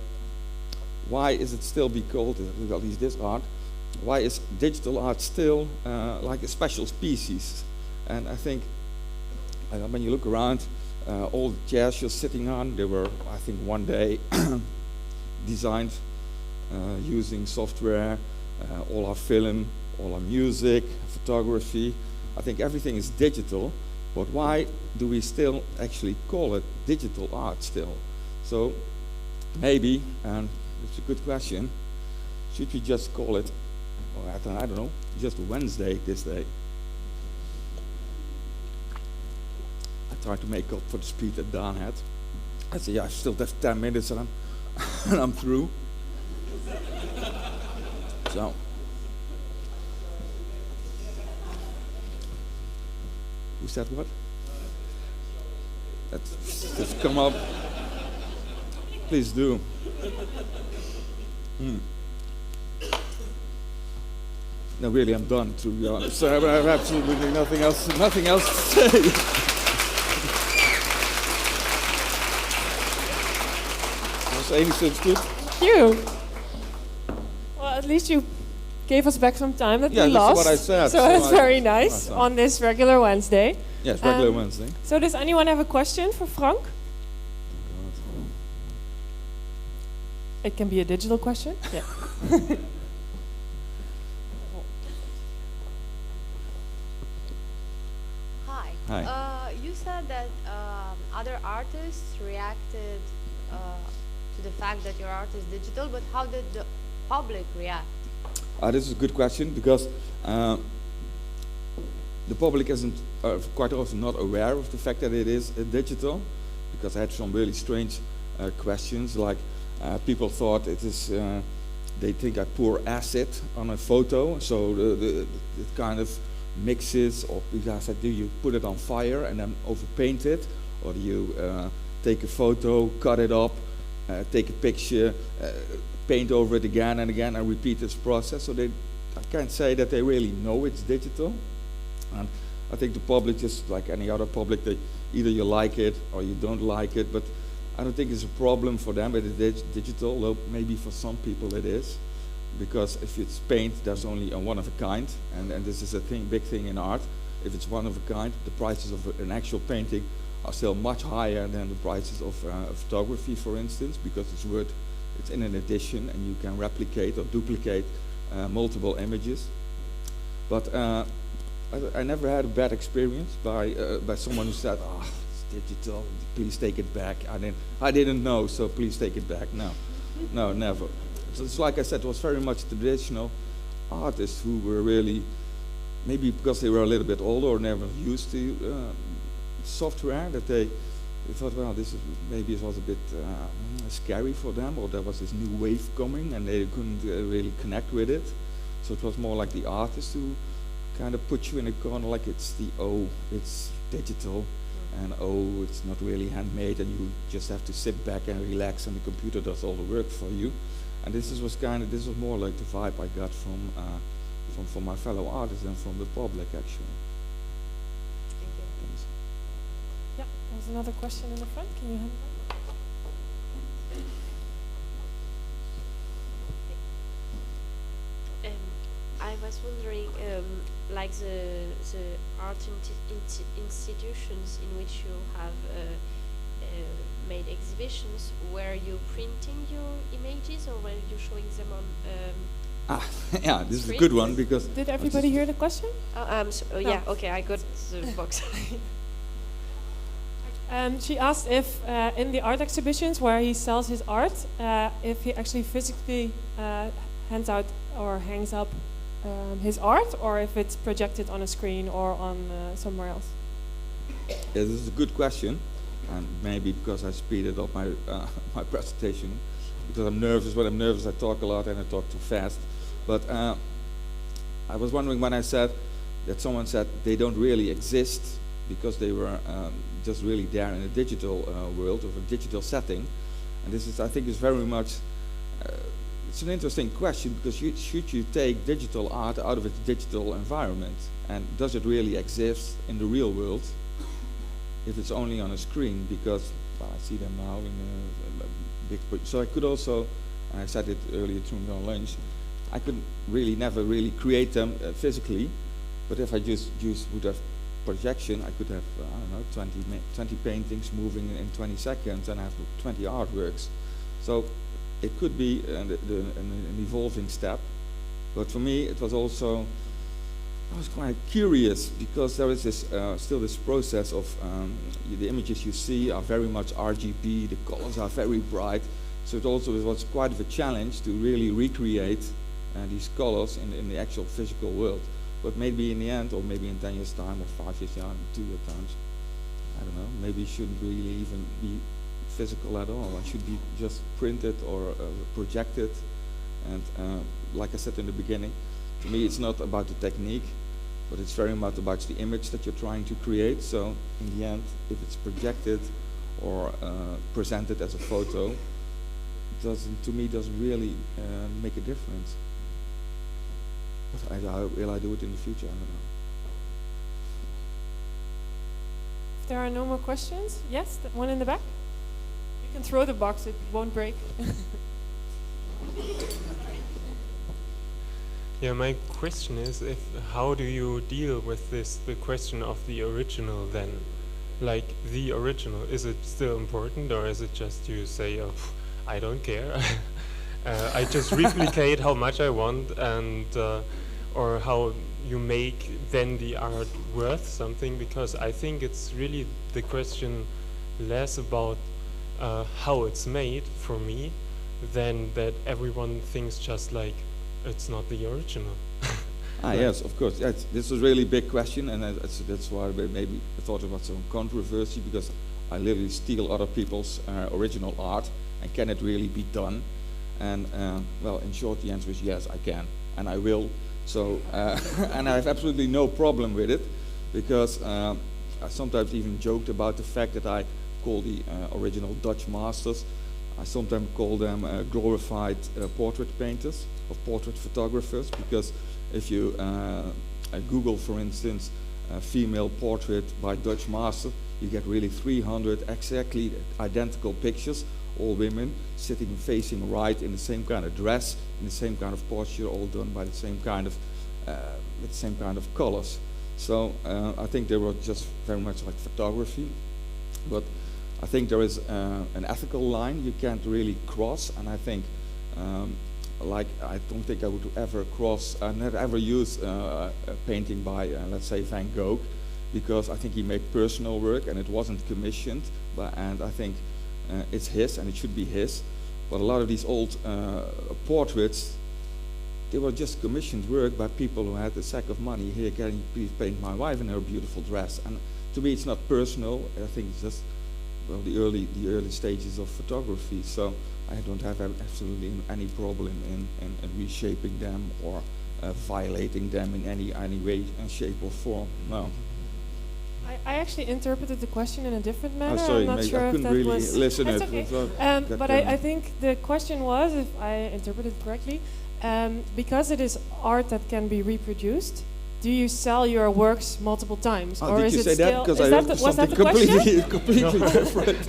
why is it still be called, at least this art, why is digital art still like a special species? And I think when you look around, all the chairs you're sitting on, they were, I think, one day designed using software, all our film, all our music, photography. I think everything is digital, but why do we still actually call it digital art still? So maybe, and it's a good question, should we just call it, I don't know, just Wednesday this day? I tried to make up for the speed that Dan had. I said, yeah, I still have 10 minutes and I'm through. So. Who said what? That's come up. Please do. No, really, I'm done, to be honest. So I have absolutely nothing else to say. Was enigszins goed? Thank you. Well, at least you gave us back some time that we that's lost. what I said. So that's very nice on this regular Wednesday. Yes, regular Wednesday. So does anyone have a question for Frank? It can be a digital question. Yeah. Hi. You said that other artists reacted to the fact that your art is digital, but how did the public react? This is a good question, because the public isn't quite often not aware of the fact that it is digital, because I had some really strange questions, like people thought it is, they think I pour acid on a photo, so it kind of mixes, or because I said, do you put it on fire and then overpaint it, or do you take a photo, cut it up, take a picture, paint over it again and again, and repeat this process? So I can't say that they really know it's digital. And I think the public, just like any other public, they either you like it or you don't like it, but I don't think it's a problem for them that it is digital, though maybe for some people it is, because if it's paint, there's only a one of a kind, and this is a big thing in art. If it's one of a kind, the prices of an actual painting are still much higher than the prices of photography, for instance, because it's in an edition and you can replicate or duplicate multiple images. But I never had a bad experience by someone who said, "Oh, it's digital. Please take it back." I didn't know, so please take it back. No, never. So it's like I said, it was very much traditional artists who were really, maybe because they were a little bit older or never used to software, that they thought, well, maybe it was a bit scary for them, or there was this new wave coming and they couldn't really connect with it. So it was more like the artists who kind of put you in a corner, like it's digital, and it's not really handmade, and you just have to sit back and relax, and the computer does all the work for you. And this was more like the vibe I got from my fellow artists and from the public, actually. Thank you. Thanks. Yeah, there's another question in the front. Can you hand I was wondering, like the art institutions in which you have made exhibitions, were you printing your images or were you showing them on? Yeah, this is a good one, because Did everybody hear the question? Yeah, okay, I got the box. She asked if in the art exhibitions where he sells his art, if he actually physically hands out or hangs up his art, or if it's projected on a screen or on somewhere else. Yeah, this is a good question, and maybe because I speeded up my my presentation, because I'm nervous. When I'm nervous, I talk a lot and I talk too fast. But I was wondering when I said that someone said they don't really exist because they were just really there in a digital world, of a digital setting. And this is, I think, is very much. It's an interesting question, because should you take digital art out of its digital environment, and does it really exist in the real world if it's only on a screen? Because I see them now in a big. So I could also, and I said it earlier during lunch, I could never really create them physically, but if I just would have projection, I could have, I don't know, 20 paintings moving in 20 seconds and have 20 artworks. So it could be an evolving step. But for me, it was also, I was quite curious because there is this, still this process of the images you see are very much RGB, the colors are very bright. So it also was quite of a challenge to really recreate these colors in the actual physical world. But maybe in the end, or maybe in 10 years' time, or 5 years' time, 2 years' times, I don't know, maybe it shouldn't really even be physical at all. It should be just printed or projected. And like I said in the beginning, to me it's not about the technique, but it's very much about the image that you're trying to create. So in the end, if it's projected or presented as a photo, to me doesn't really make a difference. But how will I do it in the future? I don't know. If there are no more questions, yes, the one in the back. You can throw the box; it won't break. Yeah, my question is, how do you deal with the question of the original then? Like the original, is it still important, or is it just you say, oh, I don't care, I just replicate how much I want, and or how you make then the art worth something? Because I think it's really the question less about how it's made for me, than that everyone thinks just like it's not the original. Yes, of course. This is a really big question, and that's why maybe I thought about some controversy, because I literally steal other people's original art, and can it really be done? And well, in short, the answer is yes, I can, and I will. So, and I have absolutely no problem with it, because I sometimes even joked about the fact that I call the original Dutch masters, I sometimes call them glorified portrait painters or portrait photographers, because if you Google, for instance, a female portrait by Dutch master, you get really 300 exactly identical pictures, all women sitting facing right in the same kind of dress, in the same kind of posture, all done by the same kind of with the same kind of colors. So I think they were just very much like photography, but I think there is an ethical line you can't really cross, and I think like I don't think I would ever cross, never ever use a painting by let's say Van Gogh, because I think he made personal work and it wasn't commissioned, and I think it's his and it should be his. But a lot of these old portraits, they were just commissioned work by people who had a sack of money. Here, can you please paint my wife in her beautiful dress? And to me, it's not personal. I think it's just well, the early stages of photography. So I don't have absolutely any problem in reshaping them or violating them in any way, shape, or form. No. I actually interpreted the question in a different manner. Oh, sorry, I'm not mate, sure I if couldn't that really was. listen That's it. okay. But I think the question was, if I interpreted correctly, because it is art that can be reproduced, do you sell your works multiple times, Oh, or did is you it say still? that? Because Is I that heard the, was that something the question? completely different.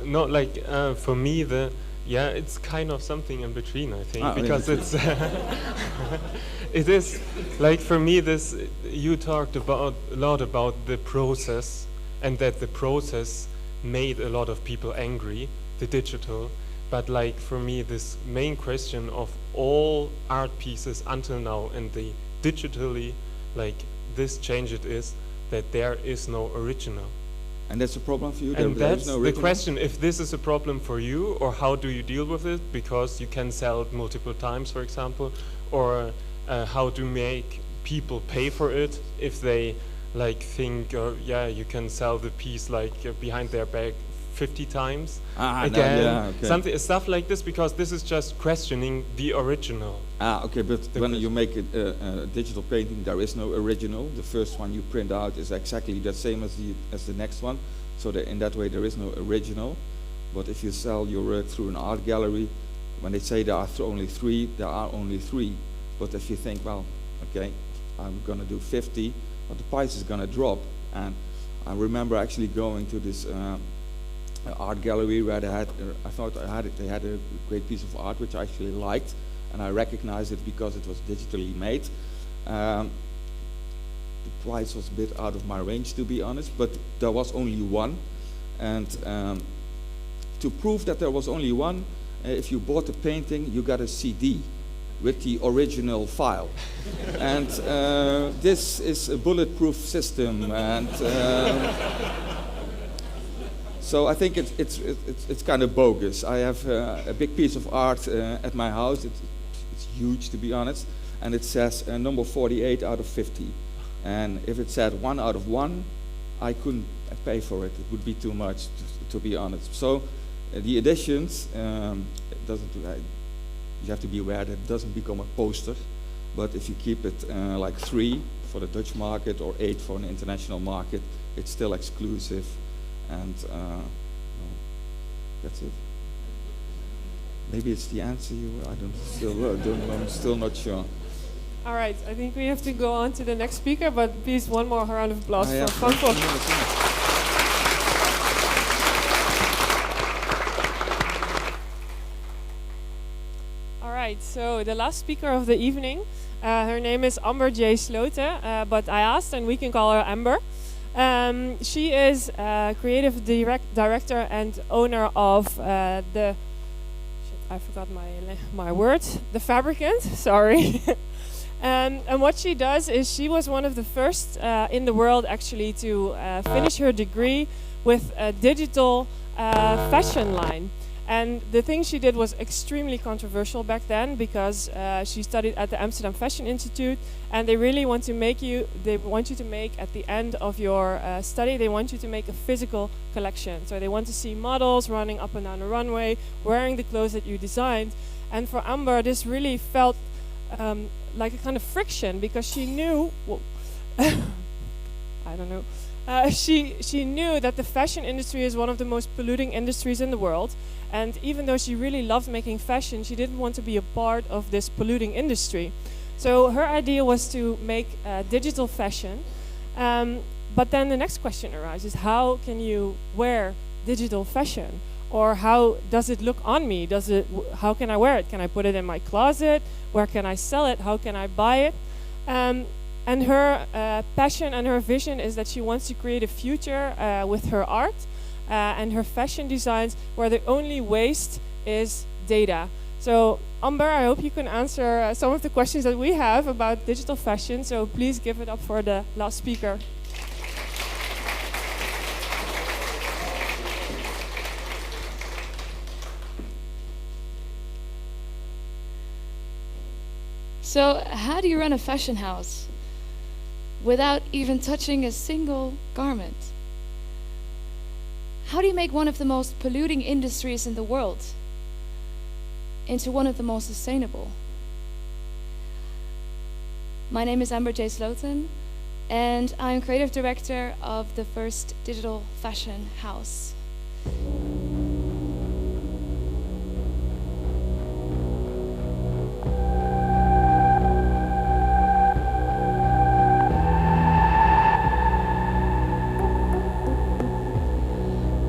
No, like for me, it's kind of something in between, I think, because it's it is like for me this. You talked a lot about the process, and that the process made a lot of people angry, the digital. But like for me, this main question of all art pieces until now and the digitally, like this change it is that there is no original. And that's a problem for you? And that's no the question, if this is a problem for you, or how do you deal with it? Because you can sell it multiple times, for example, or how to make people pay for it if they like think, you can sell the piece like behind their back 50 times again, stuff like this, because this is just questioning the original. Okay, but when you make a digital painting, there is no original. The first one you print out is exactly the same as the next one, so that in that way there is no original. But if you sell your work through an art gallery, when they say there are only three, there are only three. But if you think, well, okay, I'm gonna do 50, but the price is gonna drop. And I remember actually going to this art gallery where they had, they had a great piece of art which I actually liked, and I recognized it because it was digitally made. the price was a bit out of my range, to be honest, but there was only one. And to prove that there was only one, if you bought the painting, you got a CD with the original file. And this is a bulletproof system, and so I think it's kind of bogus. I have a big piece of art at my house. It's huge, to be honest, and it says number 48 out of 50. And if it said 1 out of 1, I couldn't pay for it. It would be too much, to be honest. So the editions, it doesn't. You have to be aware that it doesn't become a poster. But if you keep it like 3 for the Dutch market or 8 for an international market, it's still exclusive. And that's it. Maybe it's the answer I'm still not sure. All right, I think we have to go on to the next speaker, but please one more round of applause Ah, yeah. for Franco. All right, so the last speaker of the evening, her name is Amber J. Sloten, but I asked and we can call her Amber. She is creative director and owner of the, I forgot my word, the Fabricant, sorry. And what she does is she was one of the first in the world actually to finish her degree with a digital fashion line. And the thing she did was extremely controversial back then because she studied at the Amsterdam Fashion Institute, and they really want to make you, at the end of your study, they want you to make a physical collection. So they want to see models running up and down the runway, wearing the clothes that you designed. And for Amber, this really felt like a kind of friction because she knew, I don't know, she knew that the fashion industry is one of the most polluting industries in the world. And even though she really loved making fashion, she didn't want to be a part of this polluting industry. So her idea was to make digital fashion. But then the next question arises, how can you wear digital fashion? Or how does it look on me? How can I wear it? Can I put it in my closet? Where can I sell it? How can I buy it? And her passion and her vision is that she wants to create a future with her art and her fashion designs where the only waste is data. So Amber, I hope you can answer some of the questions that we have about digital fashion. So please give it up for the last speaker. So how do you run a fashion house without even touching a single garment? How do you make one of the most polluting industries in the world into one of the most sustainable? My name is Amber J. Sloten, and I'm creative director of the first digital fashion house.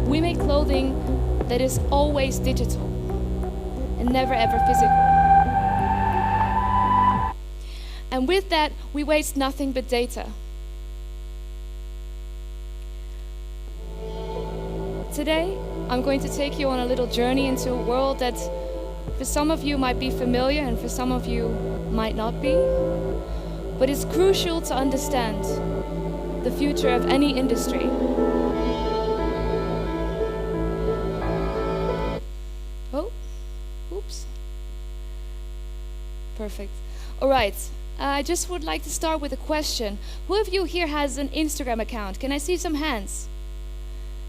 We make clothing that is always digital and never ever physical. And with that, we waste nothing but data. Today, I'm going to take you on a little journey into a world that for some of you might be familiar and for some of you might not be. But it's crucial to understand the future of any industry. Oh, oops. Perfect. All right. I just would like to start with a question. Who of you here has an Instagram account? Can I see some hands?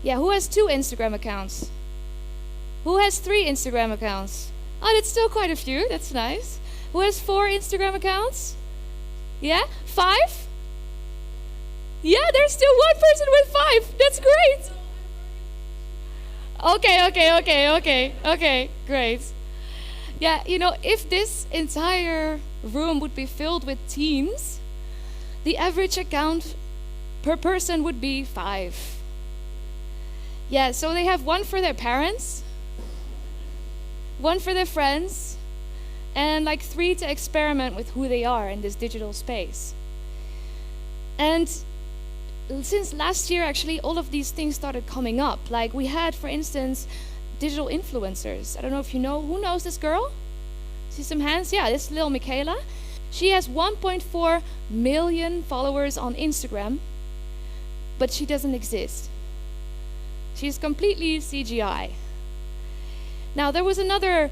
Yeah, who has 2 Instagram accounts? Who has 3 Instagram accounts? Oh, that's still quite a few. That's nice. Who has 4 Instagram accounts? Yeah? 5? Yeah, there's still one person with 5. That's great. Okay, great. Yeah, you know, if this entire room would be filled with teens, the average account per person would be 5. Yeah, so they have one for their parents, one for their friends, and like 3 to experiment with who they are in this digital space. And since last year, actually, all of these things started coming up. Like we had, for instance, digital influencers. I don't know if you know. Who knows this girl? See some hands? Yeah, this is little Michaela. She has 1.4 million followers on Instagram, but she doesn't exist. She's completely CGI. Now, there was another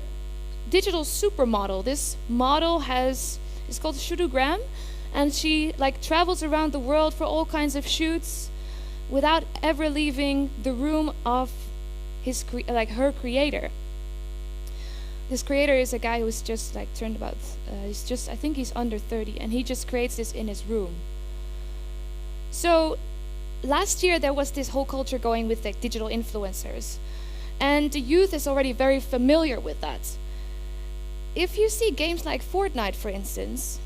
digital supermodel. This model is called Shudugram, and she travels around the world for all kinds of shoots without ever leaving the room of her creator. This creator is a guy who's just turned about, I think he's under 30, and he just creates this in his room. So last year there was this whole culture going with digital influencers, and the youth is already very familiar with that. If you see games like Fortnite, for instance,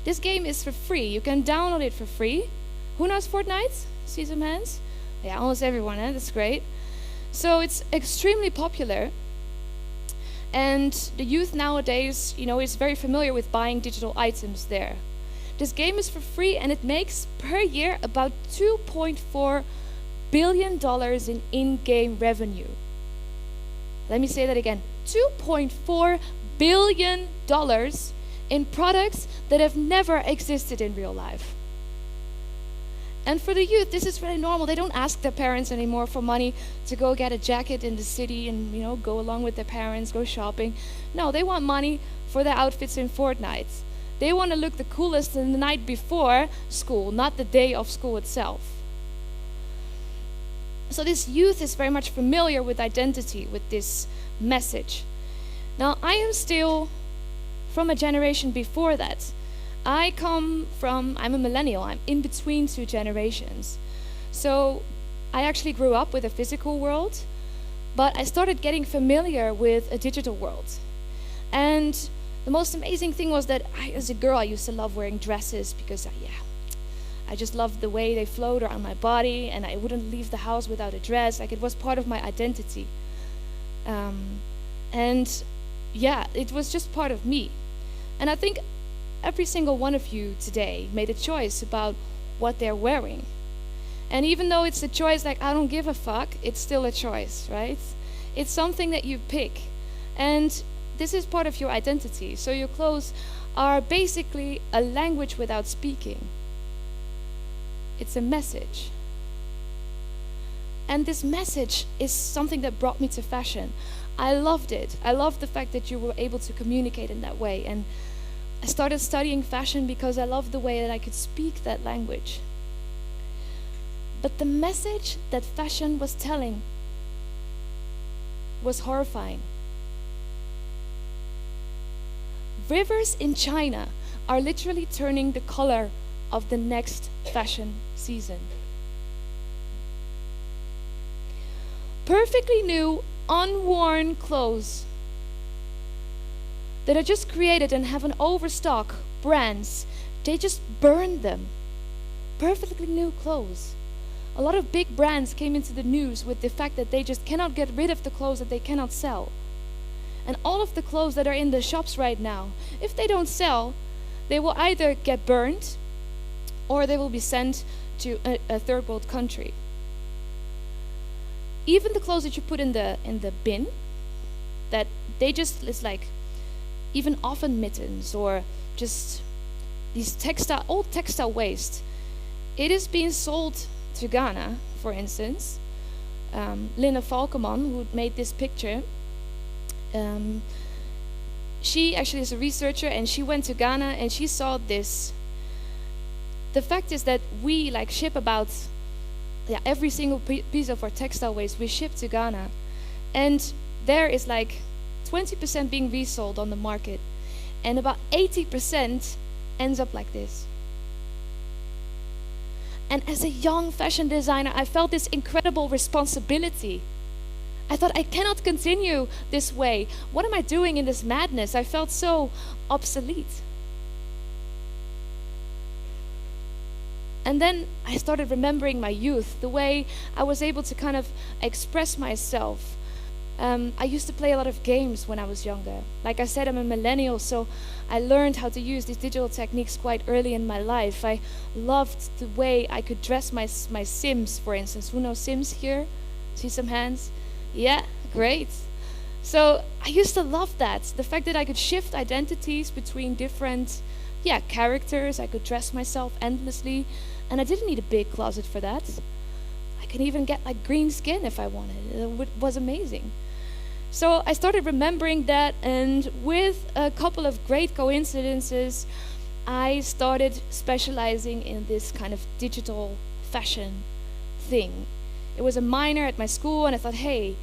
this game is for free. You can download it for free. Who knows Fortnite? See some hands? Yeah, almost everyone, that's great. So it's extremely popular. And the youth nowadays, is very familiar with buying digital items there. This game is for free, and it makes per year about $2.4 billion in in-game revenue. Let me say that again. $2.4 billion in products that have never existed in real life. And for the youth, this is really normal. They don't ask their parents anymore for money to go get a jacket in the city and, go along with their parents, go shopping. No, they want money for their outfits in Fortnite. They want to look the coolest in the night before school, not the day of school itself. So this youth is very much familiar with identity, with this message. Now, I am still from a generation before that. I'm a millennial. I'm in between two generations. So I actually grew up with a physical world, but I started getting familiar with a digital world. And the most amazing thing was that as a girl, I used to love wearing dresses because, I just loved the way they flowed around my body, and I wouldn't leave the house without a dress. It was part of my identity. It was just part of me. And I think every single one of you today made a choice about what they're wearing. And even though it's a choice I don't give a fuck, it's still a choice, right? It's something that you pick. And this is part of your identity. So your clothes are basically a language without speaking. It's a message. And this message is something that brought me to fashion. I loved it. I loved the fact that you were able to communicate in that way. And I started studying fashion because I loved the way that I could speak that language. But the message that fashion was telling was horrifying. Rivers in China are literally turning the color of the next fashion season. Perfectly new, unworn clothes that are just created and have an overstock brands, they just burn them. Perfectly new clothes. A lot of big brands came into the news with the fact that they just cannot get rid of the clothes that they cannot sell. And all of the clothes that are in the shops right now, if they don't sell, they will either get burned or they will be sent to a third world country. Even the clothes that you put in the bin, that they just, it's even oven mittens or just these old textile waste. It is being sold to Ghana, for instance. Linda Falkemon, who made this picture, she actually is a researcher, and she went to Ghana and she saw this. The fact is that we ship about every single piece of our textile waste we ship to Ghana, and there is 20% being resold on the market, and about 80% ends up like this. And as a young fashion designer, I felt this incredible responsibility. I thought, I cannot continue this way. What am I doing in this madness? I felt so obsolete. And then I started remembering my youth, the way I was able to kind of express myself I used to play a lot of games when I was younger. Like I said, I'm a millennial, so I learned how to use these digital techniques quite early in my life. I loved the way I could dress my Sims, for instance. Who knows Sims here? See some hands? Yeah, great. So I used to love that. The fact that I could shift identities between different characters. I could dress myself endlessly, and I didn't need a big closet for that. I could even get like green skin if I wanted. It was amazing. So I started remembering that, and with a couple of great coincidences, I started specializing in this kind of digital fashion thing. It was a minor at my school, and I thought, hey,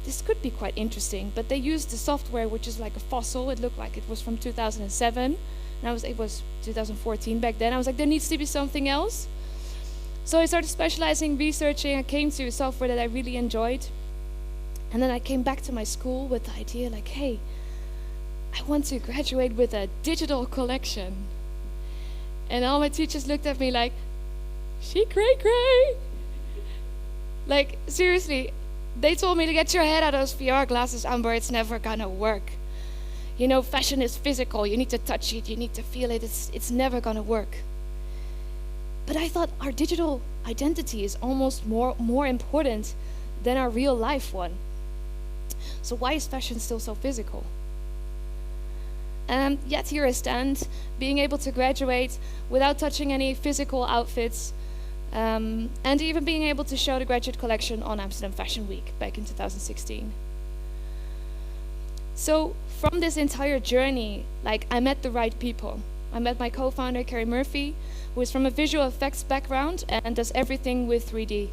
this could be quite interesting. But they used the software, which is like a fossil. It looked like it was from 2007, and it was 2014 back then. I was like, there needs to be something else. So I started specializing, researching. I came to a software that I really enjoyed. And then I came back to my school with the idea like, hey, I want to graduate with a digital collection. And all my teachers looked at me like, she cray. Like, seriously, they told me to get your head out of those VR glasses, Amber, it's never gonna work. You know, fashion is physical, you need to touch it, you need to feel it, it's never gonna work. But I thought our digital identity is almost more important than our real life one. So why is fashion still so physical? Yet here I stand, being able to graduate without touching any physical outfits, and even being able to show the graduate collection on Amsterdam Fashion Week back in 2016. So from this entire journey, like, I met the right people. I met my co-founder, Carrie Murphy, who is from a visual effects background and does everything with 3D.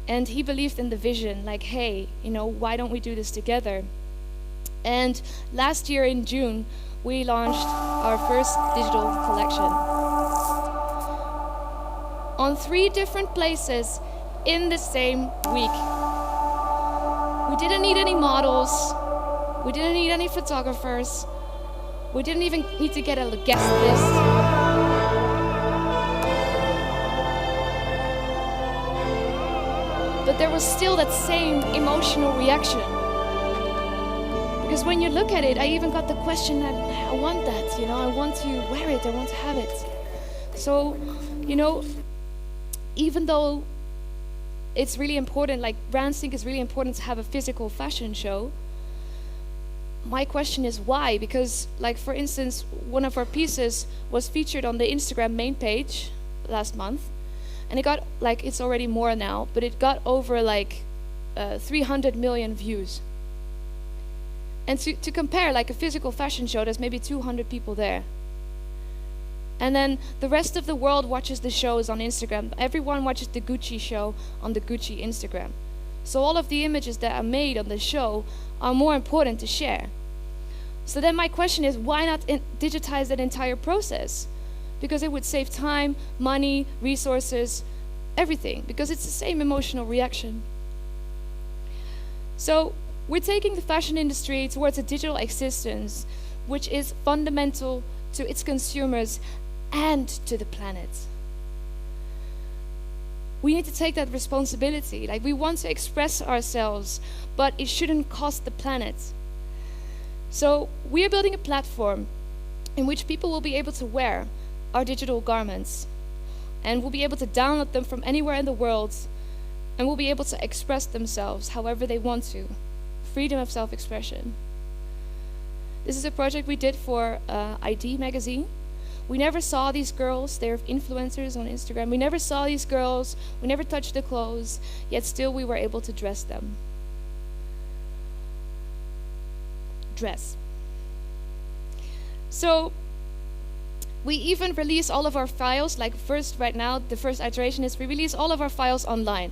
And he believed in the vision, like, hey, you know, why don't we do this together? And last year in June, we launched our first digital collection. On 3 different places in the same week. We didn't need any models. We didn't need any photographers. We didn't even need to get a guest list. But there was still that same emotional reaction. Because when you look at it, I even got the question that I want that, you know, I want to wear it, I want to have it. So, you know, even though it's really important, like brands think it's really important to have a physical fashion show, my question is why? Because, like, for instance, one of our pieces was featured on the Instagram main page last month. And it got, like, it's already more now, but it got over like 300 million views. And to compare, like a physical fashion show, there's maybe 200 people there. And then the rest of the world watches the shows on Instagram. Everyone watches the Gucci show on the Gucci Instagram. So all of the images that are made on the show are more important to share. So then my question is, why not digitize that entire process? Because it would save time, money, resources, everything, because it's the same emotional reaction. So we're taking the fashion industry towards a digital existence, which is fundamental to its consumers and to the planet. We need to take that responsibility. Like, we want to express ourselves, but it shouldn't cost the planet. So we are building a platform in which people will be able to wear our digital garments, and will be able to download them from anywhere in the world, and will be able to express themselves however they want to. Freedom of self-expression. This is a project we did for ID magazine. We never saw these girls. They're influencers on Instagram. We never saw these girls. We never touched the clothes, yet still we were able to dress them. So we even release all of our files, like right now, the first iteration is we release all of our files online.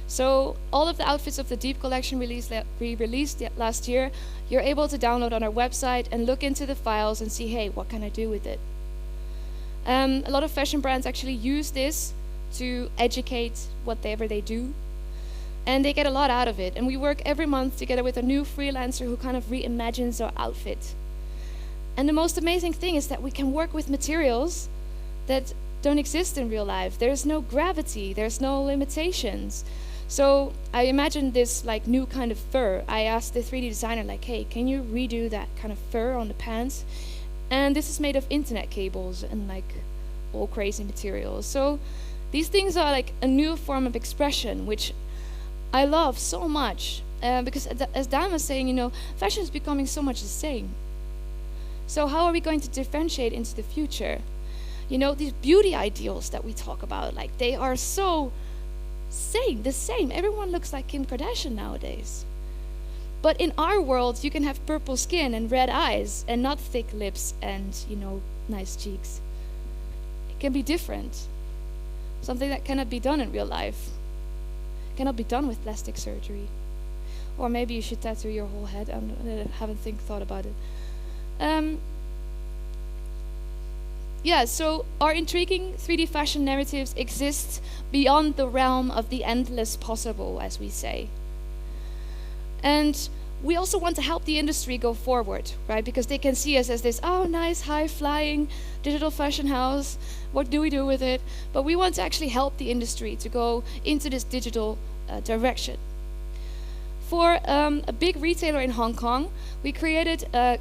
So all of the outfits of the Deep collection we released last year, you're able to download on our website and look into the files and see, hey, what can I do with it? A lot of fashion brands actually use this to educate whatever they do. And they get a lot out of it. And we work every month together with a new freelancer who kind of reimagines our outfit. And the most amazing thing is that we can work with materials that don't exist in real life. There's no gravity, there's no limitations. So I imagined this like new kind of fur. I asked the 3D designer like, hey, can you redo that kind of fur on the pants? And this is made of internet cables and like all crazy materials. So these things are like a new form of expression, which I love so much. Because as Dan was saying, you know, fashion is becoming so much the same. So how are we going to differentiate into the future? You know, these beauty ideals that we talk about, like they are so the same. Everyone looks like Kim Kardashian nowadays. But in our world, you can have purple skin and red eyes and not thick lips and, you know, nice cheeks. It can be different. Something that cannot be done in real life. Cannot be done with plastic surgery. Or maybe you should tattoo your whole head. I haven't thought about it. Yeah, so our intriguing 3D fashion narratives exist beyond the realm of the endless possible, as we say. And we also want to help the industry go forward, right? Because they can see us as this, oh, nice, high-flying digital fashion house. What do we do with it? But we want to actually help the industry to go into this digital direction. For a big retailer in Hong Kong, we created a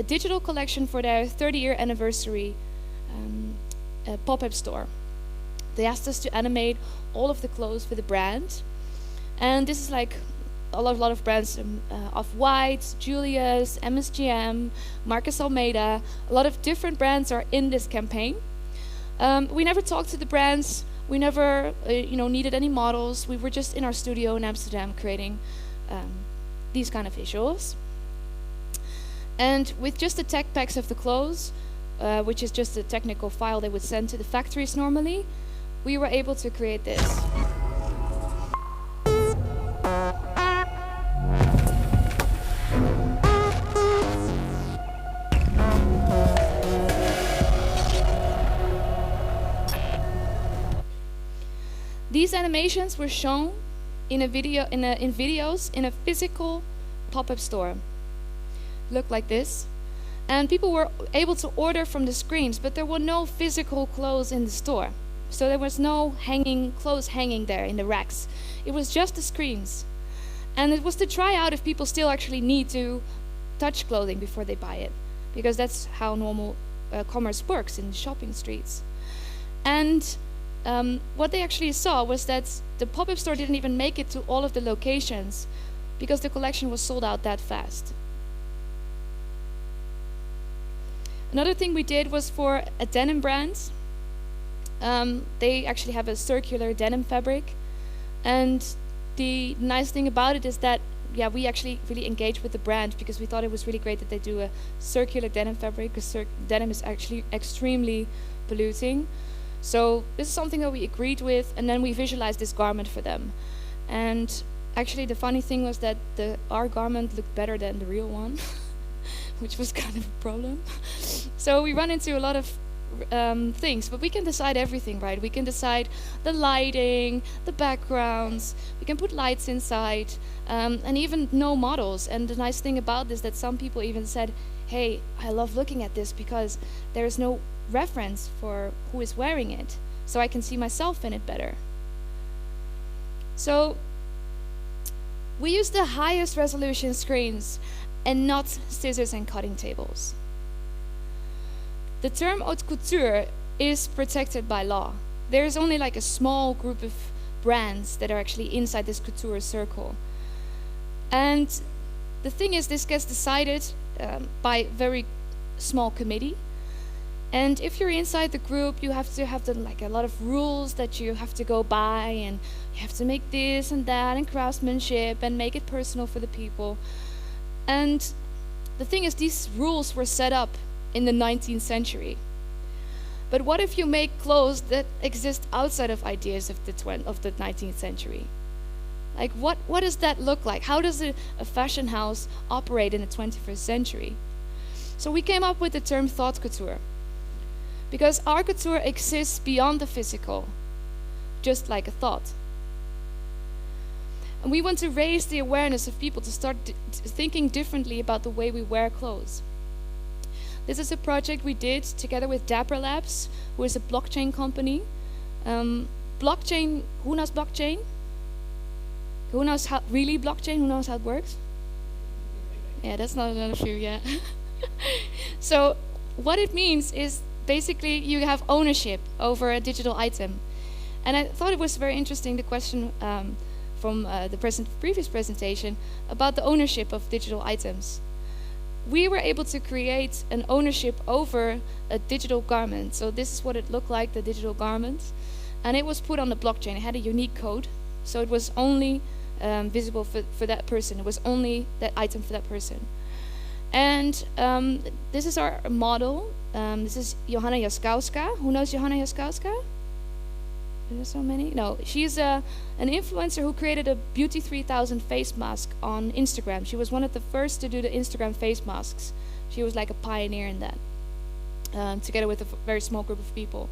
digital collection for their 30-year anniversary pop-up store. They asked us to animate all of the clothes for the brand. And this is like a lot of brands, Off-White, Julius, MSGM, Marcus Almeida. A lot of different brands are in this campaign. We never talked to the brands. We never needed any models. We were just in our studio in Amsterdam creating these kind of visuals. And with just the tech packs of the clothes, which is just a technical file they would send to the factories normally, we were able to create this. These animations were shown in videos in a physical pop-up store. Looked like this. And people were able to order from the screens, but there were no physical clothes in the store. So there was no clothes hanging there in the racks. It was just the screens. And it was to try out if people still actually need to touch clothing before they buy it, because that's how normal commerce works in the shopping streets. And what they actually saw was that the pop-up store didn't even make it to all of the locations because the collection was sold out that fast. Another thing we did was for a denim brand. They actually have a circular denim fabric. And the nice thing about it is that, yeah, we actually really engaged with the brand because we thought it was really great that they do a circular denim fabric, because denim is actually extremely polluting. So this is something that we agreed with, and then we visualized this garment for them. And actually the funny thing was that our garment looked better than the real one, which was kind of a problem. So we run into a lot of things, but we can decide everything, right? We can decide the lighting, the backgrounds, we can put lights inside, and even no models. And the nice thing about this is that some people even said, hey, I love looking at this because there is no reference for who is wearing it, so I can see myself in it better. So we use the highest resolution screens and not scissors and cutting tables. The term haute couture is protected by law. There is only like a small group of brands that are actually inside this couture circle. And the thing is, this gets decided by a very small committee. And if you're inside the group, you have to have like a lot of rules that you have to go by, and you have to make this and that and craftsmanship and make it personal for the people. And the thing is, these rules were set up in the 19th century. But what if you make clothes that exist outside of ideas of the 19th century? Like what does that look like? How does a fashion house operate in the 21st century? So we came up with the term thought couture. Because our couture exists beyond the physical, just like a thought. And we want to raise the awareness of people to start thinking differently about the way we wear clothes. This is a project we did together with Dapper Labs, who is a blockchain company. Who knows blockchain? Who knows how really blockchain? Who knows how it works? Yeah, that's not another few. Yeah. So what it means is basically you have ownership over a digital item, and I thought it was very interesting the question from the previous presentation about the ownership of digital items. We were able to create an ownership over a digital garment. So this is what it looked like, the digital garment. And it was put on the blockchain. It had a unique code. So it was only visible for that person. It was only that item for that person. And this is our model. This is Johanna Jaskowska. Who knows Johanna Jaskowska? Are there so many? No, she's an influencer who created a Beauty 3000 face mask on Instagram. She was one of the first to do the Instagram face masks. She was like a pioneer in that, together with a very small group of people.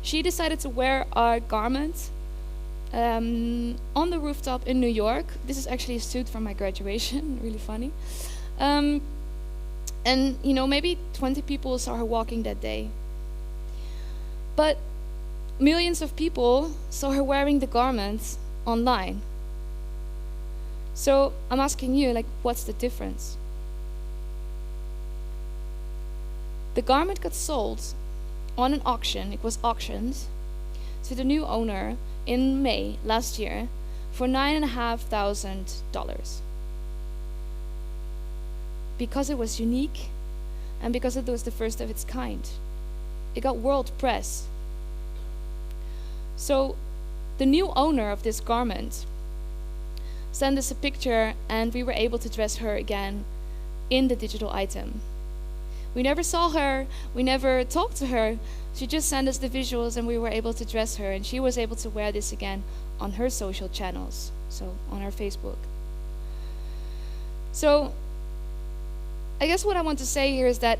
She decided to wear our garment on the rooftop in New York. This is actually a suit from my graduation, really funny. And you know, maybe 20 people saw her walking that day. But millions of people saw her wearing the garment online. So I'm asking you, like, what's the difference? The garment got sold on an auction. It was auctioned to the new owner in May last year for $9,500. Because it was unique and because it was the first of its kind. It got world press. So the new owner of this garment sent us a picture and we were able to dress her again in the digital item. We never saw her, we never talked to her. She just sent us the visuals and we were able to dress her, and she was able to wear this again on her social channels, so on her Facebook. So I guess what I want to say here is that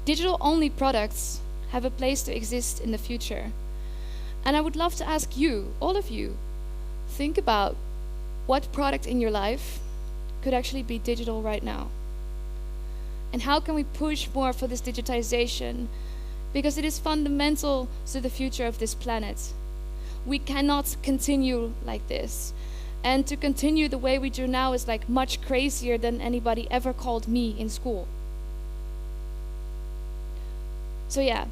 digital-only products have a place to exist in the future. And I would love to ask you, all of you, think about what product in your life could actually be digital right now. And how can we push more for this digitization? Because it is fundamental to the future of this planet. We cannot continue like this. And to continue the way we do now is like much crazier than anybody ever called me in school. So yeah.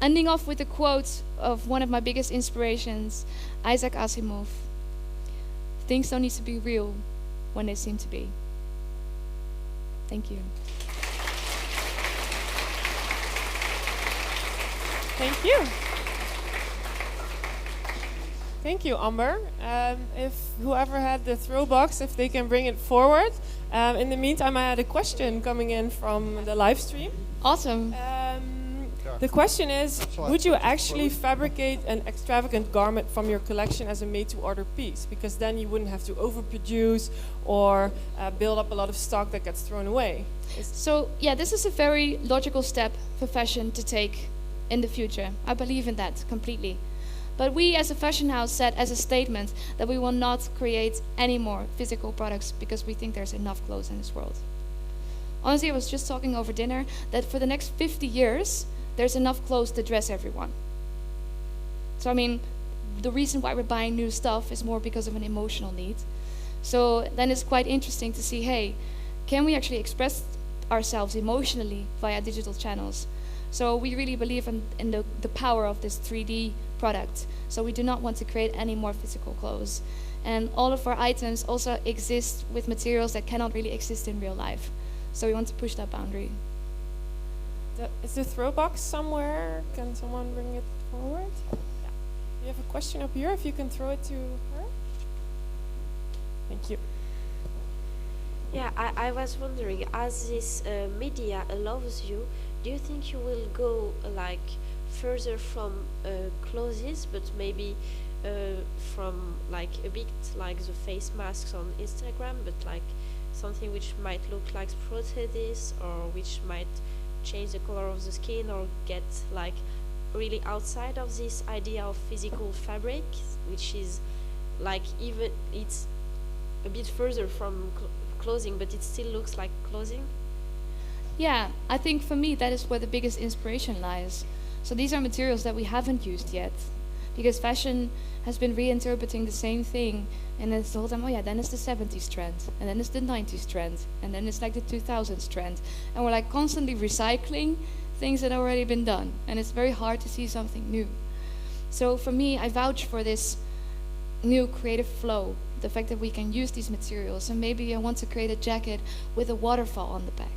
Ending off with a quote of one of my biggest inspirations, Isaac Asimov. Things don't need to be real when they seem to be. Thank you. Thank you. Thank you, Amber. If whoever had the throw box, if they can bring it forward. In the meantime, I had a question coming in from the live stream. Awesome. The question is, would you actually fabricate an extravagant garment from your collection as a made-to-order piece? Because then you wouldn't have to overproduce or build up a lot of stock that gets thrown away. So yeah, this is a very logical step for fashion to take in the future. I believe in that completely. But we as a fashion house said as a statement that we will not create any more physical products because we think there's enough clothes in this world. Honestly, I was just talking over dinner that for the next 50 years, there's enough clothes to dress everyone. So I mean, the reason why we're buying new stuff is more because of an emotional need. So then it's quite interesting to see, hey, can we actually express ourselves emotionally via digital channels? So we really believe in the power of this 3D product. So we do not want to create any more physical clothes. And all of our items also exist with materials that cannot really exist in real life. So we want to push that boundary. Is the throw box somewhere? Can someone bring it forward? Yeah. You have a question up here, if you can throw it to her. Thank you. Yeah, I was wondering, as this media allows you, do you think you will go like further from clothes, but maybe from like a bit like the face masks on Instagram, but like something which might look like prosthesis, or which might change the color of the skin, or get like really outside of this idea of physical fabric, which is like, even it's a bit further from clothing, but it still looks like clothing? Yeah, I think for me that is where the biggest inspiration lies. So these are materials that we haven't used yet. because fashion has been reinterpreting the same thing, and it's the whole time, oh yeah, then it's the 70s trend, and then it's the 90s trend, and then it's like the 2000s trend, and we're like constantly recycling things that have already been done, and it's very hard to see something new. So for me, I vouch for this new creative flow, the fact that we can use these materials, and maybe I want to create a jacket with a waterfall on the back,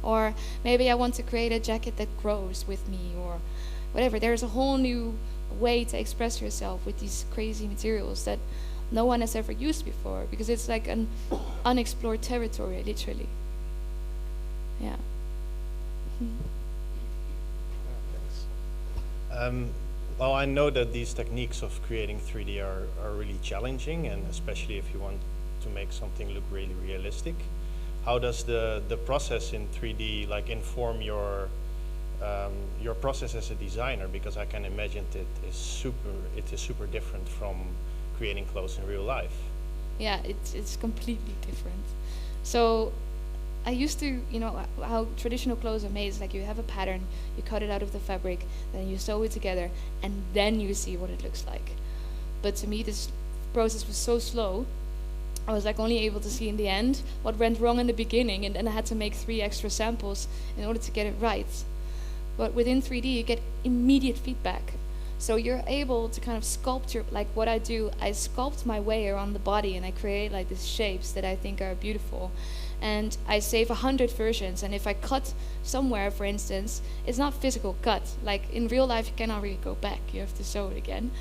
or maybe I want to create a jacket that grows with me, or whatever. There's a whole new way to express yourself with these crazy materials that no one has ever used before, because it's like an unexplored territory, literally. Yeah. Thanks. Well, I know that these techniques of creating 3D are really challenging, and especially if you want to make something look really realistic. How does the process in 3D like inform your process as a designer? Because I can imagine it is super different from creating clothes in real life. Yeah, it's completely different. So I used to, you know, how traditional clothes are made is like you have a pattern, you cut it out of the fabric, then you sew it together, and then you see what it looks like. But to me, this process was so slow. I was like only able to see in the end what went wrong in the beginning, and then I had to make 3 extra samples in order to get it right. But within 3D, you get immediate feedback. So you're able to kind of sculpt like what I do, I sculpt my way around the body, and I create like these shapes that I think are beautiful. And I save 100 versions, and if I cut somewhere, for instance, it's not physical cut. Like in real life, you cannot really go back, you have to sew it again.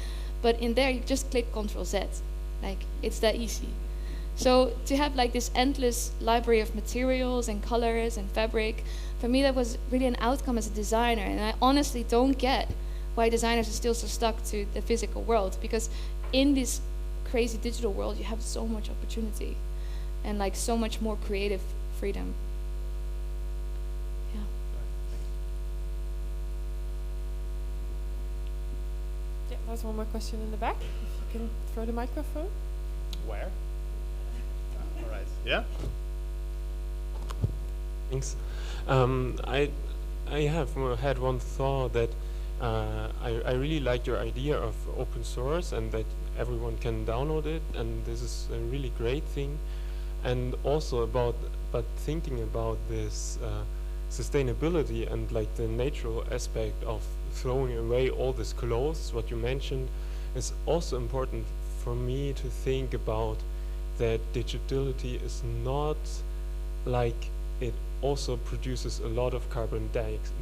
But in there, you just click Ctrl-Z. Like, it's that easy. So to have like this endless library of materials and colors and fabric, for me that was really an outcome as a designer, and I honestly don't get why designers are still so stuck to the physical world, because in this crazy digital world you have so much opportunity and like so much more creative freedom. Yeah. Yeah, there's one more question in the back. If you can throw the microphone. Where? All right. Yeah. Thanks. I have had one thought that I really like your idea of open source and that everyone can download it, and this is a really great thing. And also but thinking about this sustainability and like the natural aspect of throwing away all these clothes, what you mentioned, is also important for me to think about that digitality is not like it also produces a lot of carbon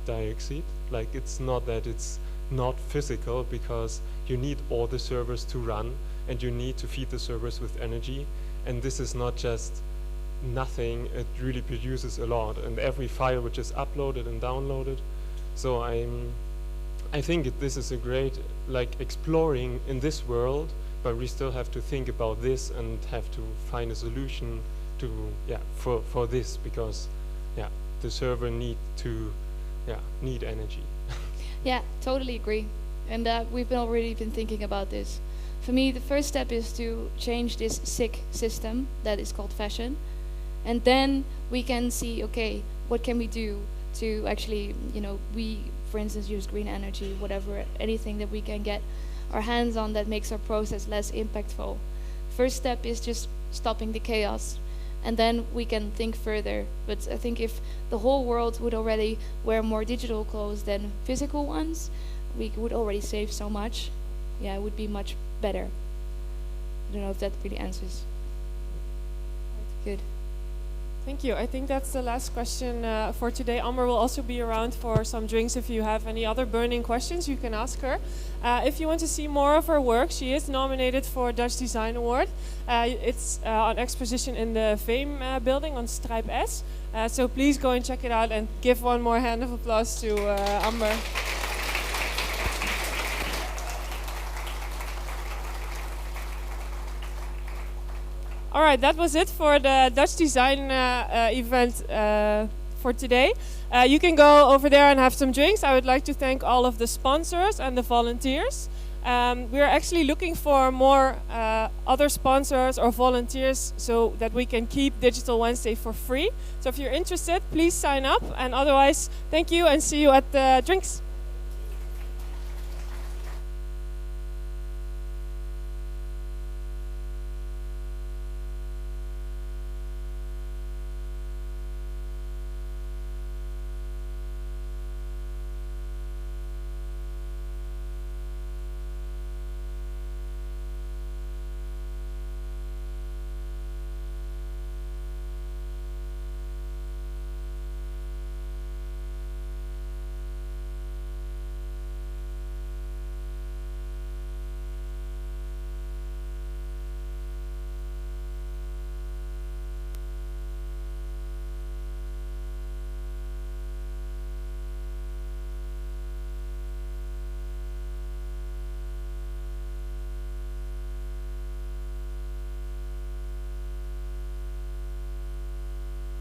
dioxide. Like it's not that it's not physical, because you need all the servers to run and you need to feed the servers with energy, and this is not just nothing, it really produces a lot, and every file which is uploaded and downloaded. So I think this is a great like exploring in this world, but we still have to think about this and have to find a solution to for this, because the server need energy. Yeah, totally agree. And we've already been thinking about this. For me, the first step is to change this sick system that is called fashion. And then we can see, okay, what can we do to actually, we, for instance, use green energy, whatever, anything that we can get our hands on that makes our process less impactful. First step is just stopping the chaos. And then we can think further. But I think if the whole world would already wear more digital clothes than physical ones, we would already save so much. Yeah, it would be much better. I don't know if that really answers. Good. Thank you. I think that's the last question for today. Amber will also be around for some drinks. If you have any other burning questions, you can ask her. If you want to see more of her work, she is nominated for Dutch Design Award. It's on exposition in the Fame building on Strijp S. So please go and check it out and give one more hand of applause to Amber. All right, that was it for the Dutch Design event for today. You can go over there and have some drinks. I would like to thank all of the sponsors and the volunteers. We are actually looking for more other sponsors or volunteers so that we can keep Digital Wednesday for free. So if you're interested, please sign up. And otherwise, thank you and see you at the drinks.